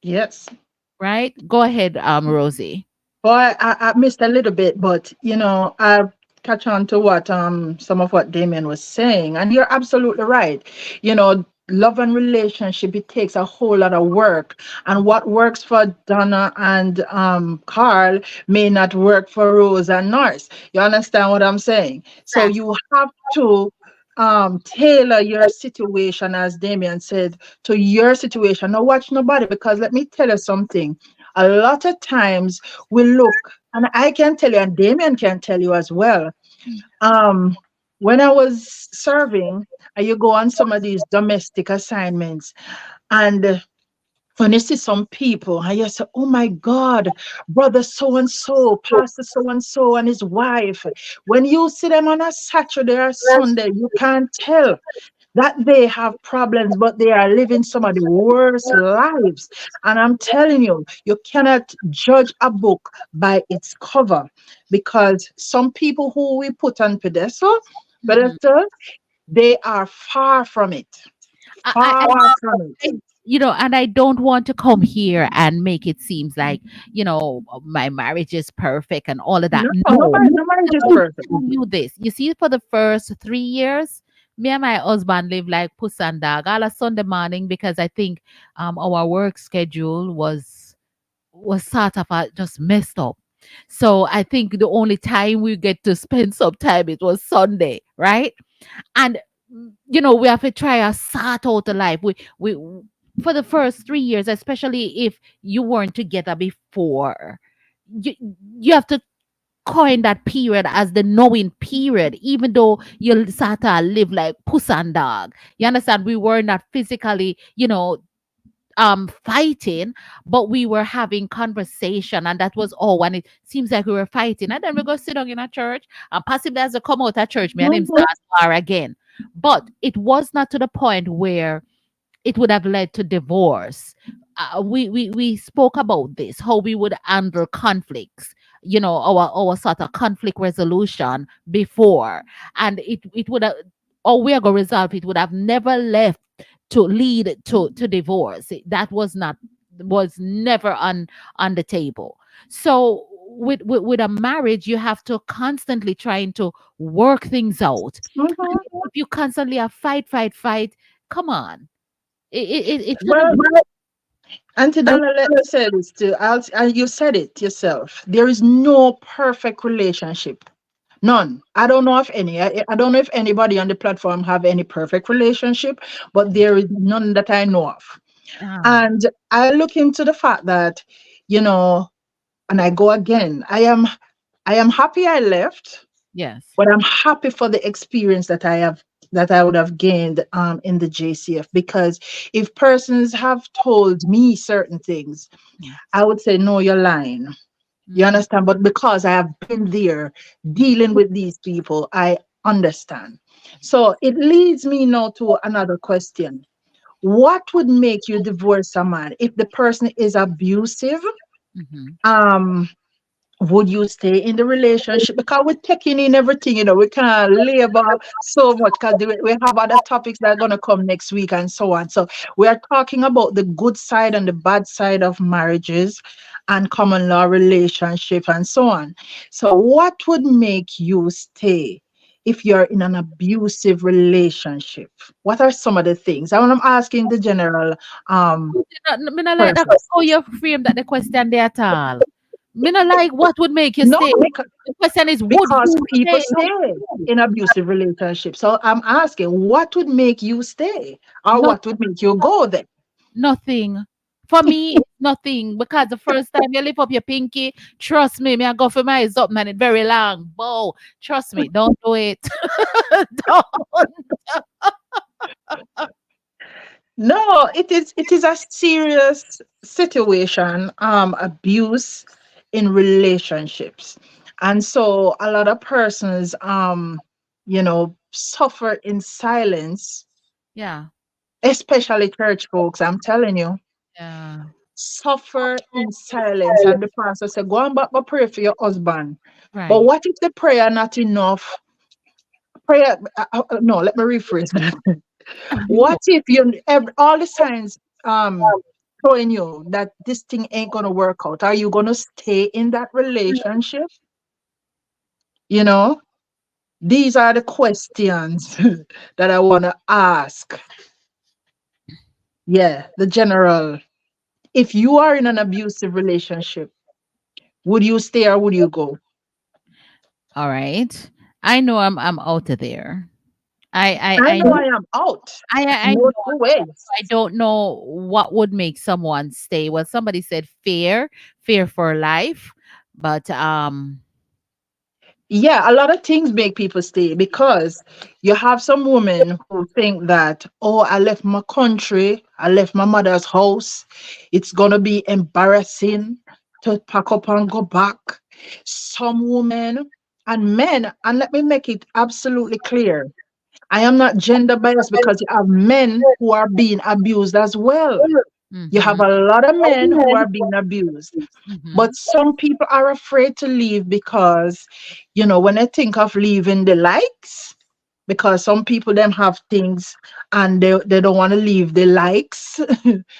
Yes. right? Go ahead, Rosie. Boy, I missed a little bit, but I catch on to what some of what Damien was saying, and you're absolutely right. Love and relationship, it takes a whole lot of work, and what works for Donna and Carl may not work for Rose and Norris. You understand what I'm saying? So you have to tailor your situation, as Damien said, to your situation. Now watch nobody, because let me tell you something. A lot of times we look, and I can tell you, and Damien can tell you as well. Um, when I was serving, you go on some of these domestic assignments, and when you see some people, and you say, "Oh my God, brother so and so, pastor so and his wife." When you see them on a Saturday or Sunday, you can't tell that they have problems, but they are living some of the worst lives. And I'm telling you, you cannot judge a book by its cover, because some people who we put on Mhm. pedestal, they are far from it. Far from it. And I don't want to come here and make it seems like, my marriage is perfect and all of that. No, No. no marriage is Let me perfect. tell you this. You see, for the first 3 years, me and my husband lived like puss and dog all a Sunday morning, because I think our work schedule was sort of just messed up. So I think the only time we get to spend some time, it was Sunday, right? And we have to try to sort out the life. We For the first 3 years, especially if you weren't together before, you, you have to coin that period as the knowing period, even though you sort of live like puss and dog. You understand? We were not physically, fighting, but we were having conversation, and that was all. And it seems like we were fighting, and then we go sit down in a church, and possibly as we come out of church, me and him Mhm. start war again. But it was not to the point where it would have led to divorce. We spoke about this, how we would handle conflicts, our sort of conflict resolution before, and it would have, or we are going to resolve it, would have never left to lead to divorce. That was never on the table. So with a marriage, you have to constantly trying to work things out. Mhm. If you constantly have fight, come on, it's gonna Well, be. Auntie Donna, let me say this too. You said it yourself. There is no perfect relationship. None. I don't know of any. I don't know if anybody on the platform have any perfect relationship, but there is none that I know of. Ah, And I look into the fact that, you know, and I go again. I am happy I left, yes. but I'm happy for the experience that I would have gained in the JCF, because if persons have told me certain things, Mm, I would say, no, you're lying. You mm, understand? But because I have been there dealing with these people, I understand. So it leads me now to another question. What would make you divorce a man if the person is abusive? mhm. Um, would you stay in the relationship? Because we're taking in everything, we can't labor so much, because we have other topics that are going to come next week and so on. So we are talking about the good side and the bad side of marriages and common law relationship and so on. So what would make you stay if you're in an abusive relationship? What are some of the things? I'm asking the general Me not like that. person. How you frame that the question there at all? Me not like what would make you No, stay. The question is, would because you people stay? stay in abusive relationships. So I'm asking, what would make you stay, or Not what would make you go there? nothing. For me, it's nothing, because the first time you lift up your pinky, trust me, I go for my eyes up, man. It's very long. Bow. Trust me, don't do it. Don't. No, it is a serious situation, abuse in relationships. And so a lot of persons suffer in silence, Yeah. especially church folks, I'm telling you. Yeah. suffer in silence. And the pastor said, go and back go pray for your husband. But Right. what if the prayer not enough? Prayer, no, let me rephrase that. What if all the signs showing you that this thing ain't gonna work out? Are you gonna stay in that relationship? You know, these are the questions that I wanna ask. Yeah, the general. If you are in an abusive relationship, would you stay or would you go? All right. I know I'm out of there. I I know I am out. I No know two ways. I don't know what would make someone stay. Well, somebody said fear for life, but Yeah, a lot of things make people stay because you have some women who think that, oh, I left my country, I left my mother's house. It's going to be embarrassing to pack up and go back. Some women and men, and let me make it absolutely clear, I am not gender biased because you have men who are being abused as well. You have mhm, a lot of men who are being abused. But mhm, some people are afraid to leave because, when they think of leaving the likes, because some people them have things and they don't want to leave the likes.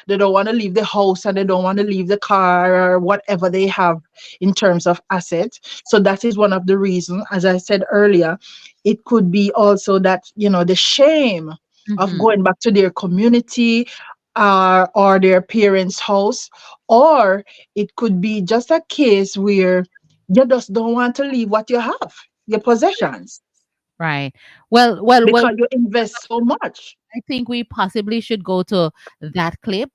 They don't want to leave the house and they don't want to leave the car or whatever they have in terms of assets. So that is one of the reasons, as I said earlier, it could be also that, the shame of mhm. going back to their community or their parents' house, or it could be just a case where you just don't want to leave what you have, your possessions, Right. Well, because you invest so much. I think we possibly should go to that clip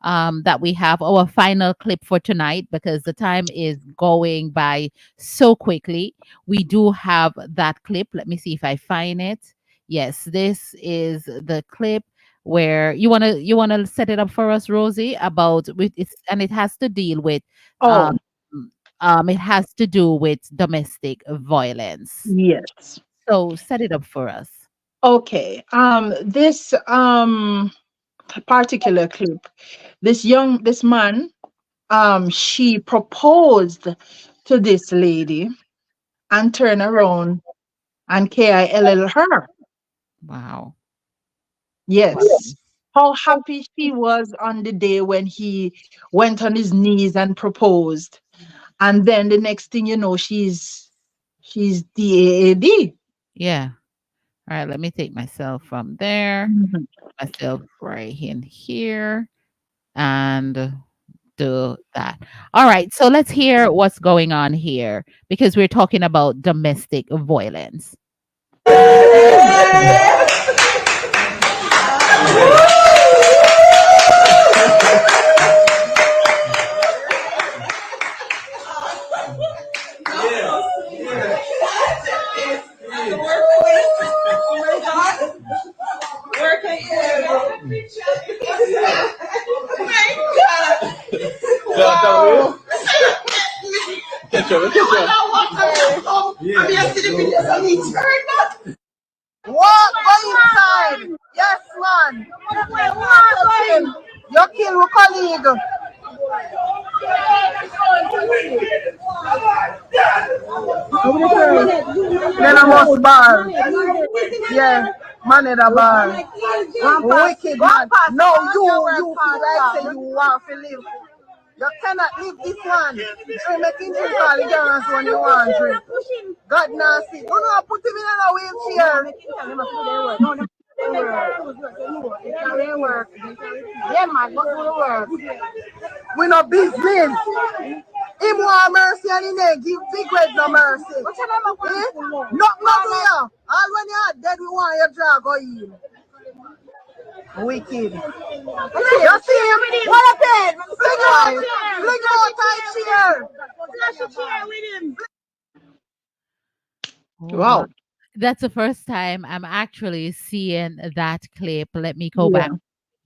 that we have, our final clip for tonight, because the time is going by so quickly. We do have that clip. Let me see if I find it. Yes, this is the clip where you wanna set it up for us, Rosie, about with it's and it has to deal with um Oh, it has to do with domestic violence. yes. So set it up for us. Okay. This particular clip, this man, she proposed to this lady and turned around and kill her. Wow. Wow. Yes. How happy she was on the day when he went on his knees and proposed. And then the next thing you know, she's DAAD. Yeah. All right, let me take myself from there, Mhm. myself right in here, and do that. All right, so let's hear what's going on here because we're talking about domestic violence. What? Go inside. Yes, man. You kill your colleague. Then I must bar. Yeah, man at a bar. Wicked man. No, you feel like say you want to live. You cannot leave this one. So making drink all the girls when you want drink. God nasty. You know, put him in a wheelchair. Yeah, man, go do the work. We no business. Him want mercy and he ain't give big red no mercy. Not do ya. All when you are dead, we want your drag or in. Wicked. You see him? What happened? Fling him out tight chair. Flash a chair with him. Oh wow. Wow. That's the first time I'm actually seeing that clip. Let me go back Yeah.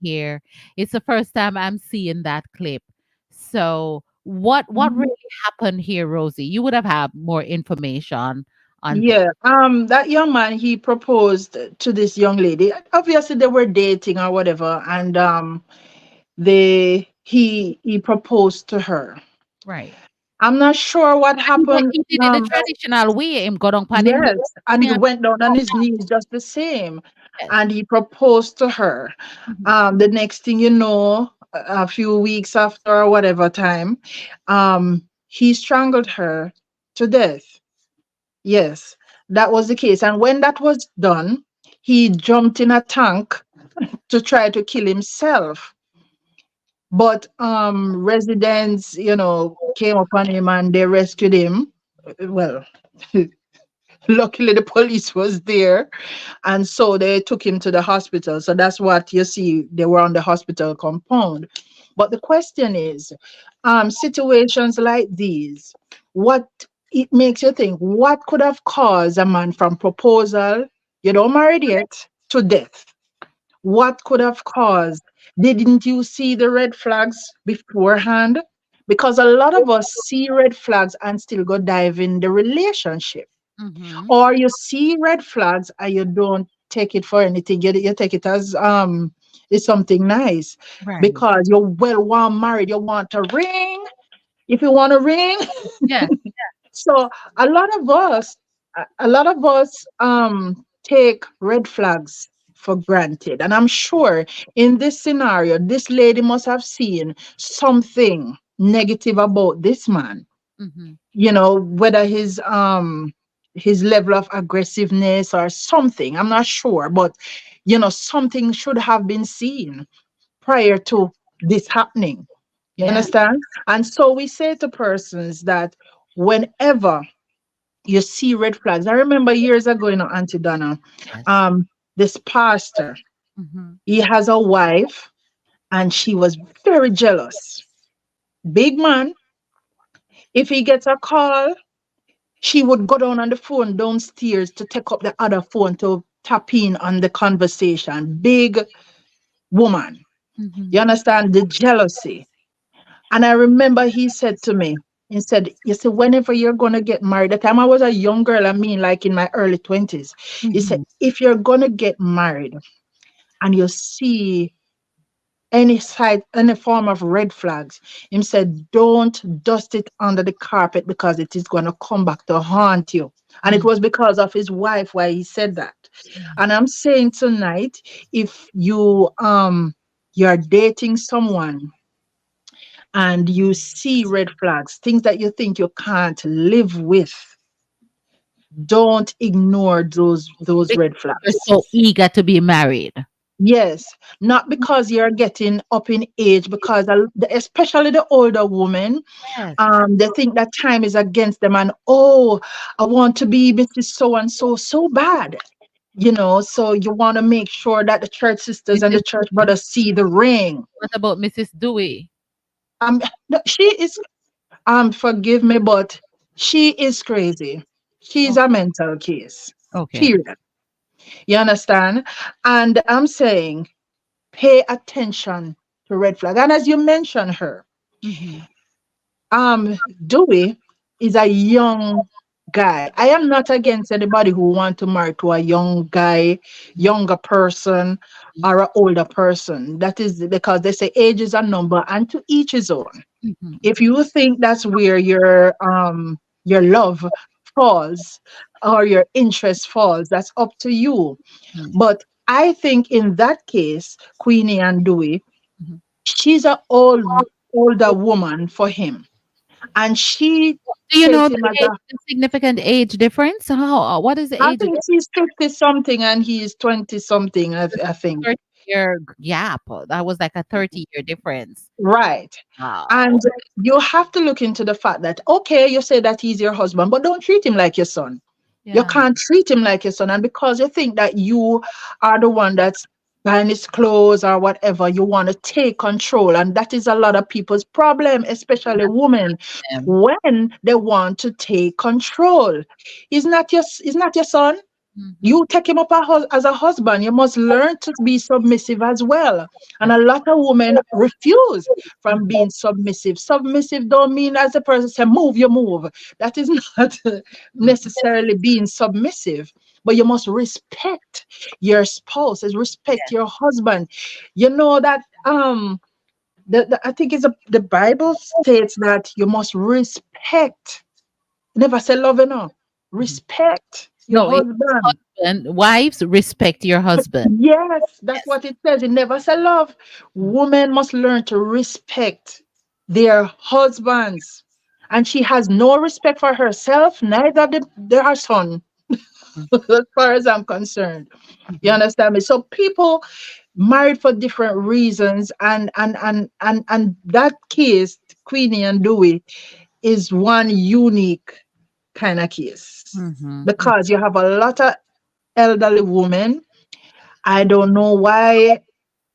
here. It's the first time I'm seeing that clip. So what Mhm. really happened here, Rosie? You would have had more information on this. Yeah. That young man, he proposed to this young lady. Obviously, they were dating or whatever, and they he proposed to her. Right. I'm not sure what But happened. he did it the traditional way. Him go down on him knees. Yes, and he And went down on his knees just the same, yes. and he proposed to her. Mhm. The next thing you know, a few weeks after or whatever time, he strangled her to death. Yes, that was the case. And when that was done, he jumped in a tank to try to kill himself. But residents, came upon him and they rescued him. Well, luckily the police was there, and so they took him to the hospital. So that's what you see, they were on the hospital compound. But the question is, situations like these, what it makes you think, what could have caused a man from proposal, you don't married yet, to death? What could have caused? Didn't you see the red flags beforehand? Because a lot of us see red flags and still go dive in the relationship, Mhm. or you see red flags and you don't take it for anything. You take it as it's something nice, Right. because you're well warm married. You want a ring. If you want a ring, Yes. so a lot of us take red flags for granted, and I'm sure in this scenario, this lady must have seen something negative about this man, Mhm. whether his level of aggressiveness or something. I'm not sure, but something should have been seen prior to this happening. You Yeah. understand? And so we say to persons that whenever you see red flags, I remember years ago, Auntie Donna, Yes. um this pastor, Mhm. he has a wife, and she was very jealous. Big man, if he gets a call, she would go down on the phone downstairs to take up the other phone to tap in on the conversation. Big woman. You Mhm. understand the jealousy? And I remember he said to me, he said, you see, whenever you're going to get married, the time I was a young girl, I mean, like in my early 20s, he said, Mhm. if you're going to get married and you see any side, any form of red flags, him said, don't dust it under the carpet, because it is going to come back to haunt you. And it Mhm. was because of his wife why he said that. And I'm saying tonight, if you're dating someone and you see red flags, things that you think you can't live with, don't ignore those Because red you're flags. so eager to be married. Yes, not because you're getting up in age, because especially the older women, Yes. they think that time is against them, and oh, I want to be Mrs. So and so so bad. So you want to make sure that the church sisters and Mrs. the church brothers see the ring. What about Mrs. Dewey? Um, no, she is, forgive me, but she is crazy. She's Oh, a mental case. okay. Period. You understand? And I'm saying, pay attention to red flag. And as you mentioned her, Mhm. um, Dewey is a young guy. I am not against anybody who want to marry to a young guy, younger person, or an older person. That is because they say age is a number, and to each his own. Mhm. If you think that's where your love falls, or your interest falls, that's up to you. Mhm. But I think in that case, Queenie and Dewey, Mhm. she's an older woman for him, and she Do you know takes him the as age, a, the significant age difference? How? What is the I age? think she's 50 something and he's 20 something, I think. 30-year gap. That was like a 30-year difference. Right. Wow. And you have to look into the fact that, okay, you say that he's your husband, but don't treat him like your son. You Yeah. can't treat him like your son. And because you think that you are the one that's buying his clothes or whatever, you want to take control. And that is a lot of people's problem, especially women, Them. when they want to take control. He's not your son. Mhm. You take him up as a husband. You must learn to be submissive as well. And a Yes. lot of women refuse from Mhm. being submissive. Submissive don't mean as a person say, move, you move. That is not Mhm. necessarily being submissive. But you must respect your spouse, respect Yes. your husband. You know that I think the Bible states that you must respect. Never say love, you know. Mhm. Respect your No, husband. husband, wives, respect your husband. Yes, that's Yes. what it says. It never say love. Women must learn to respect their husbands. And she has no respect for herself, neither did her son, as far as I'm concerned. You Mhm. understand me? So people married for different reasons, and that case, Queenie and Dewey, is one unique kind of case Mhm. Mhm. because you have a lot of elderly women. I don't know why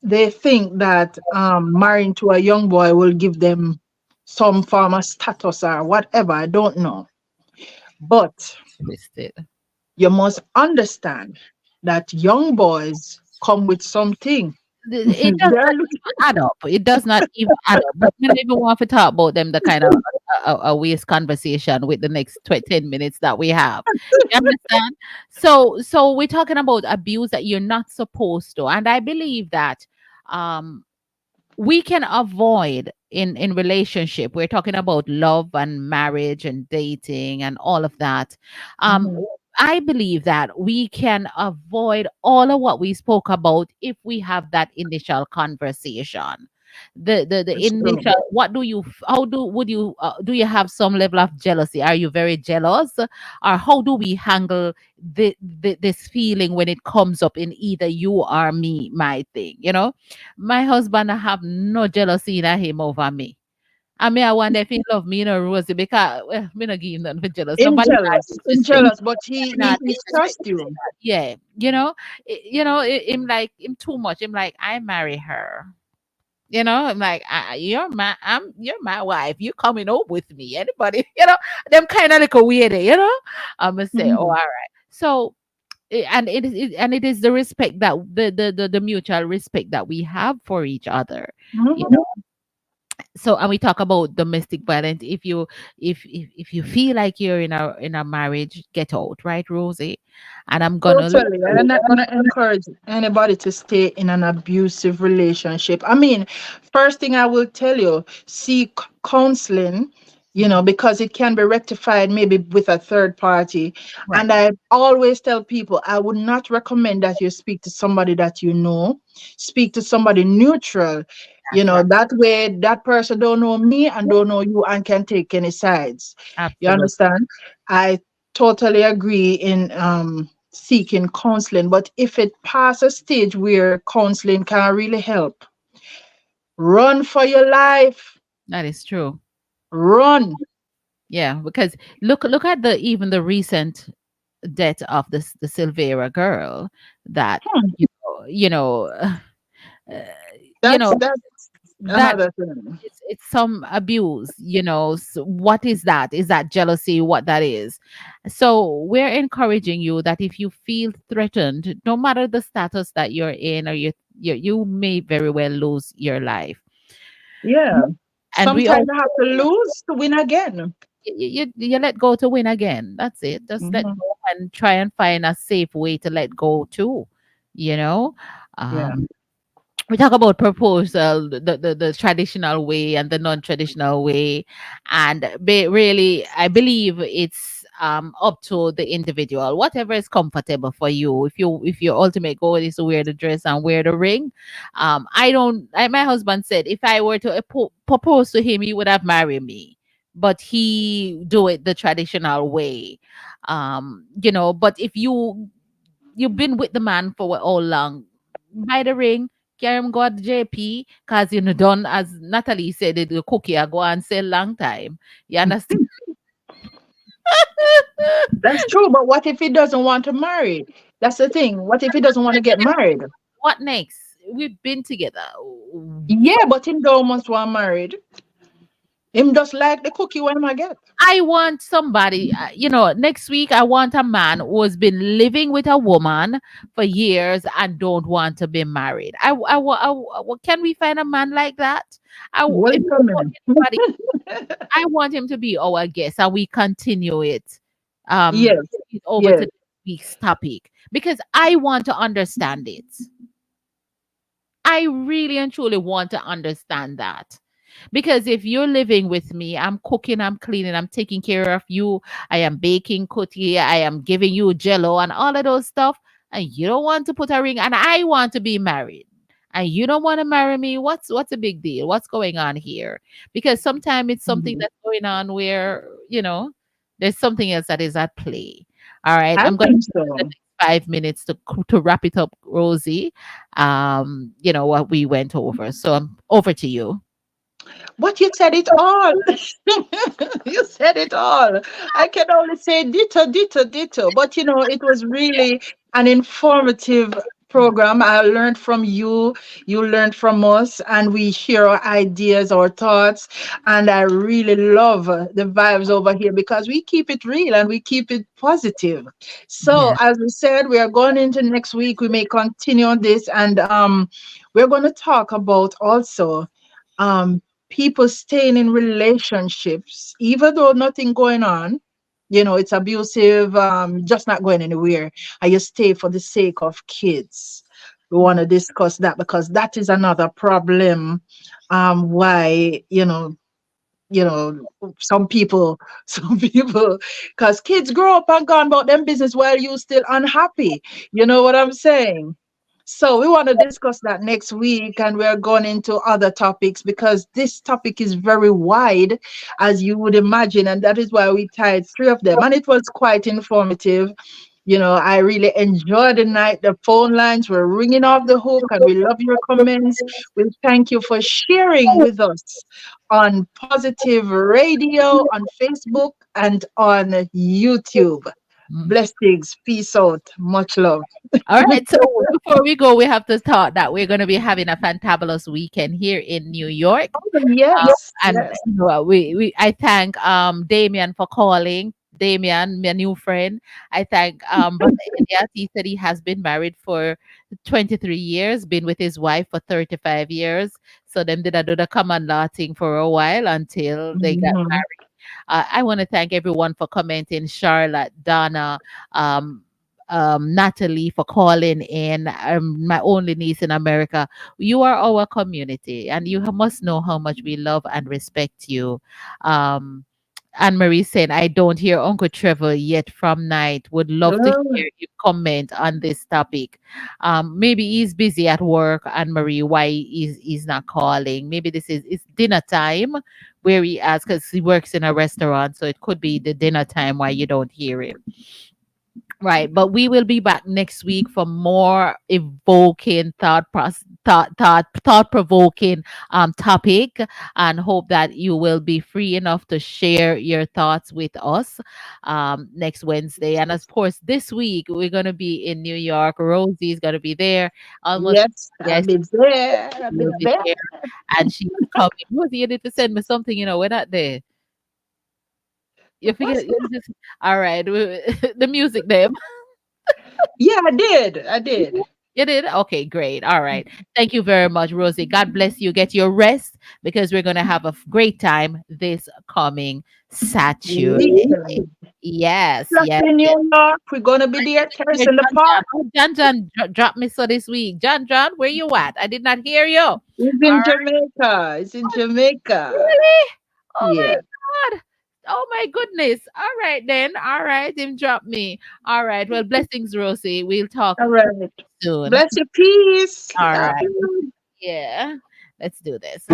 they think that marrying to a young boy will give them some form of status or whatever. I don't know. But Twisted. you must understand that young boys come with something. It does They're not looking. even add up. It does not even add up. But we don't even want to talk about them, the kind of a waste conversation with the next 10 minutes that we have. You understand? So we're talking about abuse that you're not supposed to. And I believe that um we can avoid in relationship, we're talking about love and marriage and dating and all of that. um Mhm. I believe that we can avoid all of what we spoke about if we have that initial conversation. The It's true. initial, what do you how do would you do you have some level of jealousy? Are you very jealous, or how do we handle this feeling when it comes up in either you or me, my thing, my husband, I have no jealousy in him over me. I mean, I wonder if he love me, Rosie, because well, me not give him nothing for jealous. Nobody not In disrespect. jealous, but Not he disrespect trusts me say you. that. Yeah, him like him too much. Him like I marry her. I'm like, you're my wife. You coming over with me? Anybody? Them kind of like a weird. I'm gonna say, oh, all Mhm. right. So and it is the respect that the mutual respect that we have for each other. you Mhm. know so, and we talk about domestic violence. If you feel like you're in a marriage, get out, right, Rosie? And I'm gonna Totally. I'm not going to encourage anybody to stay in an abusive relationship. I mean, first thing I will tell you, seek counseling, because it can be rectified maybe with a third party. right. And I always tell people I would not recommend that you speak to somebody that you know. Speak to somebody neutral. That's right. That way that person don't know me and don't know you and can take any sides. You Absolutely. understand? I totally agree in seeking counseling. But if it passes a stage where counseling can really help, run for your life. That is true. Run. Yeah, because look at the recent death of the Silvera girl that Hmm. you know you know uh, you That's know that's that another thing. it's some abuse. What is that? Is that jealousy? What that is? So we're encouraging you that if you feel threatened, no matter the status that you're in, or you may very well lose your life. Yeah. And we Sometimes also, you have to lose to win again. you let go to win again. That's it. Just let Mhm. go and try and find a safe way to let go too. You know, Yeah. um, we talk about proposal, the traditional way and the non-traditional way, and really, I believe it's up to the individual, whatever is comfortable for you. If your ultimate goal is to wear the dress and wear the ring, I don't. My husband said if I were to propose to him, he would have married me, but he do it the traditional way. But if you've been with the man for all long, buy the ring, carry him go at JP, cause done as Natalie said, the cookie I go and sell long time. You understand? That's true. But what if he doesn't want to marry? That's the thing. What if he doesn't want to get married? What next? We've been together. Yeah, but him don't must want married. Him just like the cookie when I get. I want somebody, next week I want a man who has been living with a woman for years and don't want to be married. Can we find a man like that? If you put Welcome anybody, him. I want him to be our guest and we continue it. Yes. Over to Yes. this week's topic because I want to understand it. I really and truly want to understand that. Because if you're living with me, I'm cooking, I'm cleaning, I'm taking care of you, I am baking cookie, I am giving you jello and all of those stuff, and you don't want to put a ring, and I want to be married. And you don't want to marry me. What's a big deal? What's going on here? Because sometimes it's something Mhm. that's going on where, there's something else that is at play. All right. I I'm gonna think give you the so. next 5 minutes to wrap it up, Rosie. What we went over. So over to you. But you said it all. You said it all. I can only say ditto, ditto, ditto. But it was really an informative program. I learned from you, you learned from us, and we share our ideas, our thoughts. And I really love the vibes over here because we keep it real and we keep it positive. So, Yeah. as we said, we are going into next week. We may continue on this, and we're going to talk about also. Um, People staying in relationships, even though nothing going on, it's abusive, just not going anywhere, and you stay for the sake of kids. We want to discuss that because that is another problem. Why, some people, some people, because kids grow up and gone about them business while you still unhappy. You know what I'm saying? So we want to discuss that next week, and we're going into other topics because this topic is very wide, as you would imagine, and that is why we tied three of them. And it was quite informative. I really enjoyed the night. The phone lines were ringing off the hook, and we love your comments. We thank you for sharing with us on Positive Radio, on Facebook, and on YouTube. Mm. Blessings. Peace out. Much love. All right. So before we go, we have to thought that we're going to be having a fantabulous weekend here in New York. Yes, And yes. I thank Damien for calling. Damien, my new friend. I thank Brother Elias. He said he has been married for 23 years, been with his wife for 35 years. So them did a do the common law thing for a while until they got Mhm. married. I want to thank everyone for commenting. Charlotte, Donna, um, Natalie for calling in. My only niece in America. You are our community, and you must know how much we love and respect you. Um, Anne Marie saying, I don't hear Uncle Trevor yet from night. Would love to Oh, hear you comment on this topic. Maybe he's busy at work, Anne Marie, why he's not calling. Maybe it's dinner time where he asks because he works in a restaurant. So it could be the dinner time why you don't hear him. Right, but we will be back next week for more evoking thought provoking topic, and hope that you will be free enough to share your thoughts with us next Wednesday. And of course, this week we're gonna be in New York. Rosie's gonna be there. Almost, yes, I've yes, been there. I've she'll been be there. there, and she's coming. Rosie, you need to send me something. We're not there. You What's forget. that? You just all right. The music name. Yeah, I did. I did. You did? Okay, great. All right. Thank you very much, Rosie. God bless you. Get your rest because we're going to have a great time this coming Saturday. Literally. Yes, Plus yes, in yes. New York, we're gonna be there. Here, Terrace in the John John. park. Oh, John, drop me so this week. John, where you at? I did not hear you. All It's in right. Jamaica. It's in Jamaica. Really? Oh my Yeah. God. Oh my goodness. All right then. All right. Him drop me. All right. Well, blessings, Rosie. We'll talk All right. soon. Bless you. Peace. All Love right. you. Yeah. Let's do this.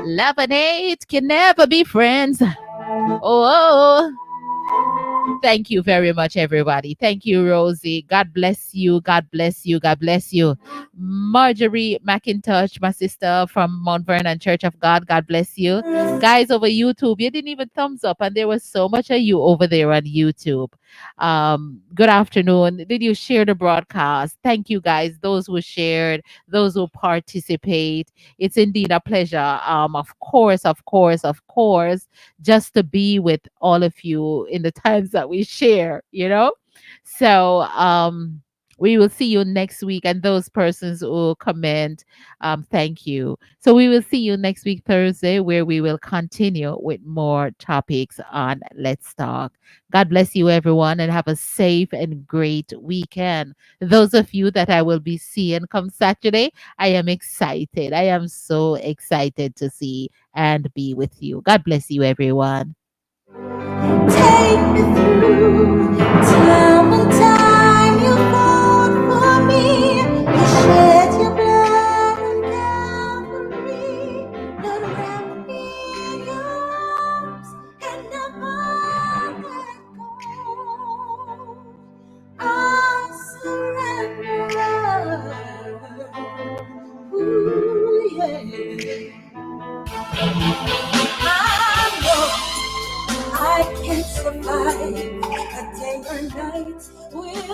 Love and hate can never be friends. Oh, thank you very much, everybody. Thank you, Rosie. God bless you. God bless you. God bless you. Marjorie McIntosh, my sister from Mount Vernon Church of God. God bless you. Guys over YouTube, you didn't even thumbs up, and there was so much of you over there on YouTube. Good afternoon. Did you share the broadcast? Thank you, guys. Those who shared, those who participate. It's indeed a pleasure. Of course, just to be with all of you in the times that we share. So We will see you next week. And those persons who comment, thank you. So we will see you next week, Thursday, where we will continue with more topics on Let's Talk. God bless you, everyone, and have a safe and great weekend. Those of you that I will be seeing come Saturday, I am excited. I am so excited to see and be with you. God bless you, everyone. Take me through time and time you fought for me. You shed your blood on Calvary. Lord, wrap me in your arms and never let go. I surrender. Ooh, yeah. I know I can't survive a day or night with